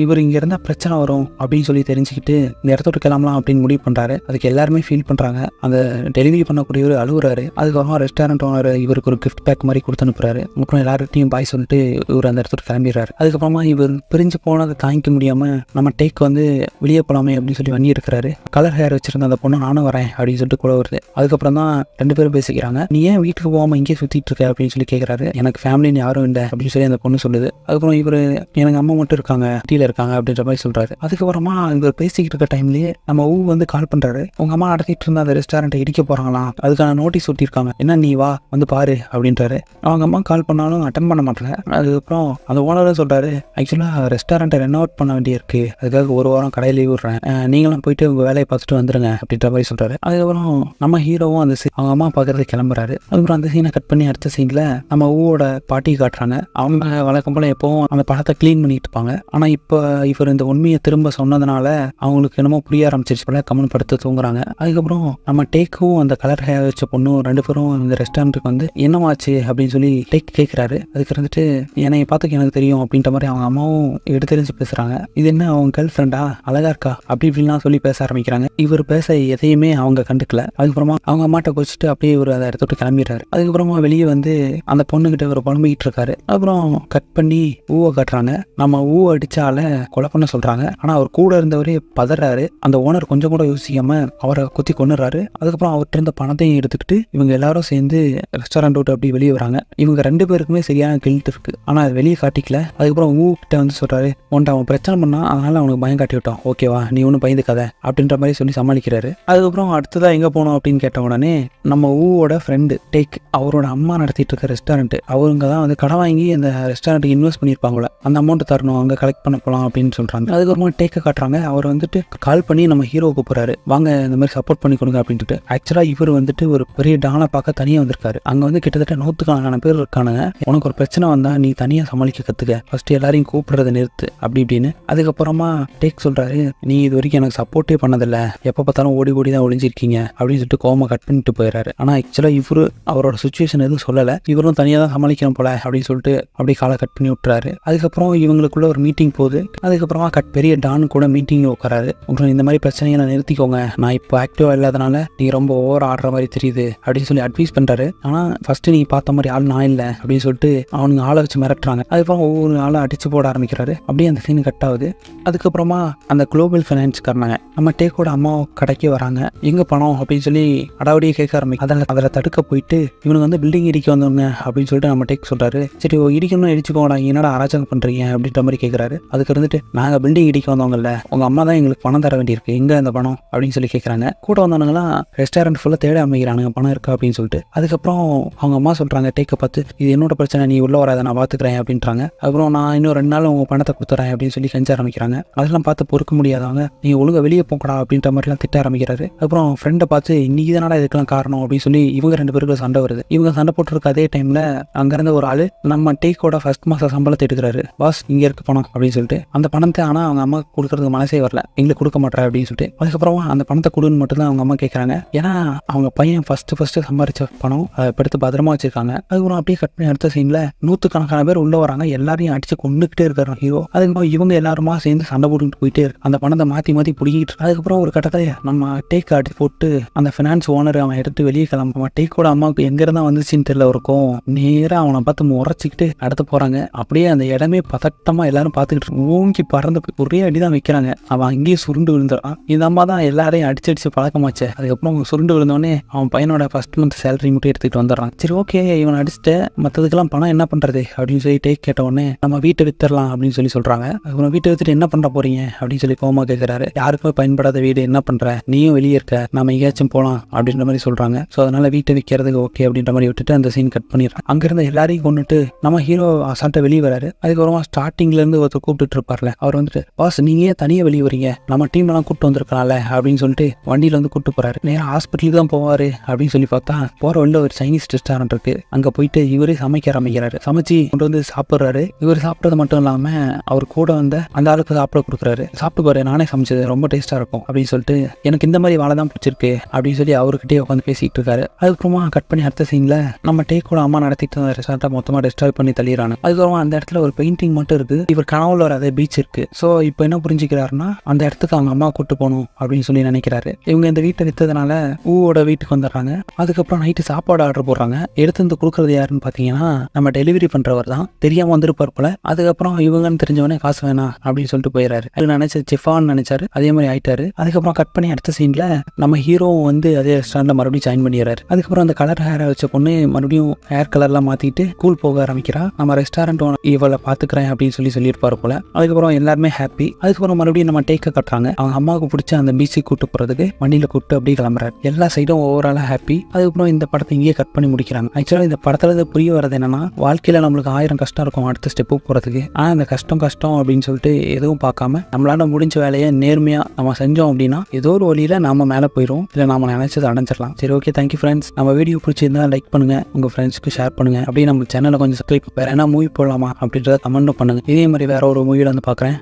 இவர் இங்க இருந்தா பிரச்சனை வரும் அப்படின்னு சொல்லி தெரிஞ்சுக்கிட்டு இந்த இடத்தோட கிளம்பலாம் அப்படின்னு முடிவு பண்றாரு. அதுக்கு எல்லாருமே ஃபீல் பண்றாங்க. அந்த டெலிவரி பண்ணக்கூடியவர் அழுகுறாரு. அதுக்கப்புறம் ரெஸ்டாரண்ட் ஓனர் இவருக்கு ஒரு கிஃப்ட் பேக் மாதிரி கொடுத்து அனுப்புறாரு. அப்புறம் எல்லார்கிட்டையும் பாய் சொல்லிட்டு இவர் அந்த இடத்துல கிளம்பிடுறாரு. அதுக்கப்புறமா இவர் பிரிஞ்சு போனதை தாங்கிக்க முடியாம நம்ம டேக் வந்து வெளியே போலாமே அப்படின்னு சொல்லி வண்டி இருக்கிறாரு. கலர் ஹேர் வச்சிருந்த அந்த பொண்ணு நானும் வரேன் அப்படின்னு சொல்லிட்டு கூட வருது. அதுக்கப்புறம் தான் 2 பேரும் பேசிக்கிறாங்க. நீ ஏன் வீட்டுக்கு போகாம இங்கே சுத்திட்டு இருக்க அப்படின்னு சொல்லி கேட்கறாரு. எனக்கு ஃபேமிலின்னு யாரும் இல்லை அப்படின்னு சொல்லி அந்த பொண்ணு சொல்லுது. அதுக்கப்புறம் இவர் எனக்கு அம்மா மட்டும் இருக்காங்க, டீல இருக்காங்க அப்படின்ற மாதிரி சொல்றாரு. அதுக்கப்புறமா இவர் பேசிக்கிட்டு இருக்க டைம்லயே நம்ம ஊ வந்து கால் பண்றாரு. உங்க அம்மா நடத்திட்டு இருந்த அந்த ரெஸ்டாரண்ட்டை இடிக்க போறாங்களாம், அதுக்கான நோட்டீஸ் ஒட்டியிருக்காங்க, என்ன நீ வா வந்து பாரு அப்படின்றாரு. அவங்க அம்மா கால் பண்ணாலும் அட்டன் பண்ண மாட்டேன். அதுக்கப்புறம் அந்த ஓனரும் சொல்றாரு ஆக்சுவலா ரெஸ்டாரண்ட்டை ரெனோவேட் பண்ண வேண்டியிருக்கு, அதுக்காக 1 வாரம் கடையில் லீவ் விடுறேன், நீங்களும் போயிட்டு உங்க வேலையை பார்த்துட்டு வந்துருங்க அப்படின்ற மாதிரி சொல்றாரு. அதுக்கப்புறம் நம்ம ஹீரோவும் அந்த அவங்க அம்மா பார்க்கறது கிளம்புறாரு. அதுக்கப்புறம் அந்த சீனை கட் பண்ணி அடுத்த சீன்ல நம்ம ஊவோட பாட்டி காட்டுறாங்க. அவங்க வழக்கம் போல எப்பவும் அந்த படத்தை கிளீன் பண்ணிட்டு இருப்பாங்க. ஆனா இப்போ இவர் இந்த உண்மையை திரும்ப சொன்னதுனால அவங்களுக்கு என்னமோ புரிய ஆரம்பிச்சிருச்சு போல, கமெண்ட் படுத்து தூங்குறாங்க. அதுக்கப்புறம் நம்ம டேக்கும் அந்த கலர் ஹேர் வச்ச பொண்ணும் 2 பேரும் இந்த ரெஸ்டாரண்ட்டுக்கு வந்து என்னமாச்சு அப்படின்னு சொல்லி டேக் கேட்கிறாரு. அதுக்கு இருந்துட்டு என்னை பார்த்துக்க எனக்கு தெரியும் அப்படின்ற மாதிரி அவங்க அம்மாவும் எடுத்தெரிஞ்சு பேசுறாங்க. இது என்ன அவங்க கேர்ள் ஃப்ரெண்டா, அழகா இருக்கா அப்படி இப்படிலாம் சொல்லி பேச ஆரம்பிக்கிறாங்க. இவர் பேச எதையுமே அவங்க கண்டுக்கல. அதுக்கப்புறமா அவங்க அம்மாட்ட குடிச்சிட்டு அப்படியே இவர் அதை எடுத்துட்டு கிளம்பிடுறாரு. அதுக்கப்புறமா வெளியே வந்து அந்த பொண்ணுகிட்ட ஒரு புலம்பிக்கிட்டு இருக்காரு. அப்புறம் கட் பண்ணி ஊவை காட்டுறாங்க. நம்ம ஊவை அடிச்சால கொலை பண்ண சொல்றாங்க. ஆனா அவர் கூட இருந்தவரே பதறாரு. அந்த ஓனர் கொஞ்சம் கூட யோசிக்காம அவரை குத்தி கொண்டுறாரு. அதுக்கப்புறம் அவர்கிட்ட இருந்த பணத்தையும் எடுத்துக்கிட்டு இவங்க எல்லாரும் சேர்ந்து ரெஸ்டாரண்ட் விட்டு அப்படி வெளியே வராங்க. இவங்க 2 பேருக்குமே சரியான கில்ட் இருக்கு, ஆனா அது வெளியே காட்டிக்கல. அதுக்கப்புறம் ஊ கிட்ட வந்து சொல்றாரு, உன்ட்ட அவன் பிரச்சனை பண்ணா அதனால அவனுக்கு பயம் காட்டி விட்டோம், ஓகேவா, நீ ஒன்றும் பயந்துக்காத அப்படின்ற மாதிரி சொல்லி சமாளிக்கிறாரு. அதுக்கப்புறம் அடுத்ததா எங்க போனோம் அப்படின்னு கேட்ட உடனே நம்ம ஊவோட ஃப்ரெண்டு டேக் அவரோட அம்மா நடத்திட்டு இருக்க ரெஸ்டாரண்ட், அவருங்க தான் வந்து கடன் வாங்கி அந்த ரெஸ்டாரண்ட்டுக்கு இன்வெஸ்ட் பண்ணியிருப்பாங்களே, அந்த அமௌண்ட் தரணும், அங்கே கலெக்ட் பண்ண போகலாம் அப்படின்னு சொல்றாங்க. அதுக்கப்புறமா டேக்கை காட்டுறாங்க. அவர் வந்துட்டு கால் பண்ணி நம்ம ஹீரோவுக்கு போறாரு, வாங்க இந்த மாதிரி சப்போர்ட் பண்ணி கொடுங்க அப்படின்ட்டு. ஆக்சுவலா இவர் வந்துட்டு ஒரு பெரிய டானை பார்க்க தனியாக வந்திருக்காரு. அங்க வந்து கிட்டத்தட்ட 100க்கான பேர் இருக்கானுங்க. உனக்கு ஒரு பிரச்சனை வந்தா நீ தனியா சமாளிக்க கத்துக்க, ஃபர்ஸ்ட் எல்லாரையும் கூப்பிடுறத நிறுத்து அப்படி இப்படின்னு. அதுக்கப்புறமா டேக் சொல்றாரு, நீ இது வரைக்கும் எனக்கு சப்போர்ட்டே பண்ணதில்ல, எப்ப பார்த்தாலும் ஓடி ஓடி தான் ஒளிஞ்சிருக்கீங்க அப்படின்னு சொல்லிட்டு கோவமா கட் பண்ணிட்டு போயிடுறாரு. ஆனா ஆக்சுவலா இவரு அவரோட சுச்சுவேஷன் எதுவும் சொல்லல, இவரும் தனியா தான் சமாளிக்கணும் போல அப்படின்னு சொல்லிட்டு அப்படியே காலை கட் பண்ணி விட்டுறாரு. அதுக்கப்புறம் இவங்களுக்குள்ள ஒரு மீட்டிங் போகுது. அதுக்கப்புறமா பெரிய டான் கூட மீட்டிங் உட்காராரு. அப்புறம் இந்த மாதிரி பிரச்சனையை நான் நிறுத்திக்கோங்க, நான் இப்போ ஆக்டிவா இல்லாதனால நீங்க ரொம்ப ஓவர் ஆடுற மாதிரி தெரியுது அப்படின்னு சொல்லி அட்வைஸ் பண்றாரு. ஆனா ஃபர்ஸ்ட் நீ பார்த்த மாதிரி ஆள் நான் இல்லை அப்படின்னு சொல்லிட்டு அவனுங்க ஆளை வச்சு மிரட்டுறாங்க. அதுக்கப்புறம் ஒவ்வொரு ஆளை அடிச்சு போட ஆரம்பிக்கிறாரு. அப்படியே அந்த சீன் கட் ஆகுது. அதுக்கப்புறமா அந்த குளோபல் ஃபைனான்ஸ்காரனாங்க நம்ம டேக்கோட அம்மா கடைக்கு வராங்க. எங்க பணம் அப்படின்னு சொல்லி அடாவடியே கேட்க ஆரம்பிக்கும். அதில் தடுக்க போயிட்டு இவனுக்கு வந்து பில்டிங் இடிக்க வந்தவங்க அப்படின்னு சொல்லிட்டு நம்ம டேக் சொல்றாரு. சரி இடிக்கணும் இடிச்சுக்கோடா, என்னடா அராஜகம் பண்றீங்க அப்படின்ற மாதிரி கேட்கறாரு. அதுக்கு இருந்துட்டு நாங்க பில்டிங் இடிக்க வந்தவங்கல்ல, உங்க அம்மா தான் எங்களுக்கு பணம் தர வேண்டியிருக்கு, எங்க அந்த பணம் அப்படின்னு சொல்லி கேட்கறாங்க. கூட வந்தவங்கலாம் ரெஸ்டாரண்ட் ஃபுல்லா தேட அமைக்கிறானுங்க பணம் இருக்கா அப்படின்னு சொல்லிட்டு. அதுக்கப்புறம் அவங்க அம்மா சொல்கிறாங்க டேக்கை பார்த்து, இது என்னோட பிரச்சனை, நீ உள்ள வராத, நான் பார்த்துக்கிறேன் அப்படின்றாங்க. அப்புறம் நான் இன்னும் 2 நாள் உங்கள் பணத்தை கொடுத்துறேன் அப்படின்னு சொல்லி கெஞ்ச ஆரம்பிக்கிறாங்க. அதெல்லாம் பார்த்து பொறுக்க முடியாதவங்க, நீங்கள் ஒழுங்காக வெளியே போங்கடா அப்படின்ற மாதிரிலாம் திட்ட ஆரம்பிக்கிறாரு. அப்புறம் ஃப்ரெண்டை பார்த்து, இன்னைக்கு தானடா இதுக்கெல்லாம் காரணம் அப்படின்னு சொல்லி இவங்க 2 பேருக்கு சண்டை வருது. இவங்க சண்டை போட்டுருக்க அதே டைமில் அங்கேருந்து ஒரு ஆள் நம்ம டேக்கோட ஃபர்ஸ்ட் மாத சம்பளத்தை எடுக்கிறாரு. பாஸ் இங்கே இருக்க பணம் அப்படின்னு சொல்லிட்டு அந்த பணத்தை ஆனால் அவங்க அம்மா கொடுக்கறதுக்கு மனசே வரல, எங்களுக்கு கொடுக்க மாட்டேன் அப்படின்னு சொல்லிட்டு. அதுக்கப்புறம் அந்த பணத்தை கொடுன்னு மட்டும்தான் அவங்க அம்மா கேட்குறாங்க. ஏன்னா அவங்க பையன் ஃபர்ஸ்ட் சம்பாரிச்ச பணம் அதை எடுத்து பத்திரமா வச்சிருக்காங்க. அதுக்கப்புறம் அப்படியே கட் பண்ணி அடுத்த சீனில் 100கணக்கான பேர் உள்ள வராங்க, எல்லாரையும் அடிச்சு கொண்டுகிட்டே இருக்காரு ஹீரோ. அதுக்கப்புறம் இவங்க எல்லாருமா சேர்ந்து சண்டை போட்டுக்கிட்டு போயிட்டே இருக்கு, அந்த பணத்தை மாற்றி பிடிக்கிட்டு. அதுக்கப்புறம் ஒரு கட்டத்தில் நம்ம டேக் அடிச்சு போட்டு அந்த ஃபினான்ஸ் ஓனர் அவன் எடுத்து வெளியே கிளம்ப, டேக்கோட அம்மாவுக்கு எங்கிருந்தா வந்துச்சுன்னு தெரியல இருக்கும், நேராக அவனை பார்த்து முறைச்சிக்கிட்டு அடுத்து போறாங்க. அப்படியே அந்த இடமே பதட்டமா எல்லாரும் பார்த்துக்கிட்டு ஓங்கி பறந்து ஒரே அடிதான் வைக்கிறாங்க. அவன் அங்கேயே சுருண்டு விழுந்துறான். இந்த அம்மா தான் எல்லாரையும் அடிச்சு பழக்கமாச்சு. அதுக்கப்புறம் சுருண்டு விழுந்தோடனே அவன் பையனோட ஃபர்ஸ்ட் மந்த் சேலரி மட்டும் எடுத்துக்கிட்டு வந்துடுறான். சரி ஓகே, இவன் அடிச்சுட்டு மற்றதுக்கெல்லாம் பணம் என்ன பண்றது அப்படின்னு சொல்லி டேக் கேட்ட உடனே நம்ம வீட்டை வித்துடலாம் அப்படின்னு சொல்லி சொல்றாங்க. அதுக்கப்புறம் வீட்டை வித்துட்டு என்ன பண்ண போறீங்க அப்படின்னு சொல்லி கோமா கேட்கிறாரு. யாருக்குமே பயன்படாத வீடு, என்ன பண்ற, நீயும் வெளியே இருக்க, நம்ம எங்கேயாச்சும் போகலாம் அப்படின்ற மாதிரி சொல்றாங்க. ஸோ அதனால வீட்டை விற்கிறதுக்கு ஓகே அப்படின்ற மாதிரி விட்டுட்டு அந்த சீன் கட் பண்ணிடுறான். அங்கிருந்த எல்லாரையும் கொண்டுட்டு நம்ம ஹீரோ அசால்ட்டா வெளியே வராரு. அதுக்கப்புறமா ஸ்டார்டிங்ல இருந்து ஒருத்தர் கூப்பிட்டு இருப்பார்ல, அவர் வந்துட்டு, பாஸ் நீங்க ஏன் தனியாக வெளியே வரீங்க, நம்ம டீம் எல்லாம் கூப்பிட்டு வந்திருக்கலாம்ல அப்படின்னு சொல்லிட்டு வண்டியில வந்து கூப்பிட்டு போறாரு. நேரம் ஹாஸ்பிட்டலுக்கு தான் போவாரு அப்படின்னு சொல்லி பார்த்தா போற வழியில ஒரு சைனீஸ் ரெஸ்டாரண்ட் இருக்கு, அங்க போயிட்டு இவரே சமைக்க ஆரம்பிக்கிறாரு. சமைச்சு கொண்டு வந்து சாப்பிட்றாரு. இவர் சாப்பிட்றது மட்டும் இல்லாம அவர் கூட வந்த அந்த ஆளுக்கு சாப்பிட கொடுக்குறாரு. சாப்பிட்டு பாரு, நானே சமைச்சது, ரொம்ப டேஸ்டா இருக்கும் அப்படின்னு சொல்லிட்டு, எனக்கு இந்த மாதிரி வாழை தான் பிடிச்சிருக்கு அப்படின்னு சொல்லி அவர்கிட்டயே உட்காந்து பேசிட்டு இருக்காரு. அதுக்கப்புறமா கட் பண்ணி அடுத்த சீன்ல நம்ம டேக்கோட அம்மா நடத்திட்டு இருந்த ரெஸ்டாரண்ட்டை மொத்தமா டிஸ்ட்ராய் பண்ணி தள்ளிடுறாங்க. அதுக்கப்புறமா அந்த இடத்துல ஒரு பெயிண்டிங் மட்டும் இருக்கு, இவர் கனவுல வர அதே பீச் இருக்கு. ஸோ இப்போ என்ன புரிஞ்சுக்கிறாருன்னா அந்த இடத்துக்கு அவங்க அம்மா கூட்டு போகணும் அப்படின்னு சொல்லி நினைக்கிறாரு. இவங்க இந்த வீட்டை வித்ததுனால ஊவோட வீட்டுக்கு வந்துடுறாங்க. அதுக்கப்புறம் நைட்டு சாப்பாடு ஆர்டர் போடுறாங்க. எடுத்து வந்து கொடுக்குறது யாருன்னு பார்த்தீங்கன்னா நம்ம டெலிவரி பண்றவர் தான், தெரியாம வந்துருப்பார் போல. அதுக்கப்புறம் இவங்கன்னு தெரிஞ்சவனே காசு வேணாம் அப்படின்னு சொல்லிட்டு போயிடறாரு. அது நினைச்ச செஃபான்னு நினைச்சாரு, அதே மாதிரி ஆயிட்டாரு. அதுக்கப்புறம் கட் பண்ணி அடுத்த சீன்ல நம்ம ஹீரோ வந்து அதே ரெஸ்டாரண்ட்ல மறுபடியும் ஜாயின் பண்ணிடுறாரு. அதுக்கப்புறம் அந்த கலர் ஹேரை வச்ச பொண்ணு மறுபடியும் ஹேர் கலர்லாம் மாத்திட்டு கூல் போக ஆரம்பிக்கிறா. நம்ம ரெஸ்டாரண்ட் இவளை பாத்துக்கிறேன் அப்படின்னு சொல்லியிருப்பாரு போல. அதுக்கப்புறம் எல்லாருமே ஹாப்பி. அதுக்கப்புறம் மறுபடியும் நம்ம டேக்க கட்டுறாங்க. அவங்க அம்மாவுக்கு பிடிச்ச அந்த பீச்சுக்கு கூட்டு போறதுக்கு வண்டியில கூப்பிட்டு அப்படியே கிளம்புறாரு. எல்லா சைடும் ஓவராலா ஹாப்பி. அதுக்கப்புறம் இந்த படத்தை இங்கேயே கட் பண்ணி முடிக்கிறாங்க. ஆக்சுவலா இந்த படத்துல புரிய வரது என்னன்னா, வாழ்க்கையில நம்மளுக்கு 1000 கஷ்டம் இருக்கும் அடுத்த ஸ்டெப்பு போறதுக்கு. ஆனா இந்த கஷ்டம் அப்படின்னு சொல்லிட்டு எதுவும் பார்க்காம நம்மளால முடிஞ்ச வேலையை நேர்மையா நம்ம செஞ்சோம் அப்படின்னா ஏதோ ஒரு வழியில நாம மேல போயிடும், இல்ல நாம நினைச்சதை அடைஞ்சிடலாம். சரி ஓகே, தேங்க்யூ ஃப்ரெண்ட்ஸ். நம்ம வீடியோ பிடிச்சிருந்தா லைக் பண்ணுங்க, உங்க ஃப்ரெண்ட்ஸ்க்கு ஷேர் பண்ணுங்க. அப்படியே நம்ம சேனலை கொஞ்சம் சப்ஸ்கிரைப், வேற என்ன மூவி போடலாமா அப்படின்றத கமெண்ட் பண்ணுங்க. இதே மாதிரி வேற ஒரு மூவியில வந்து பார்க்குறேன்.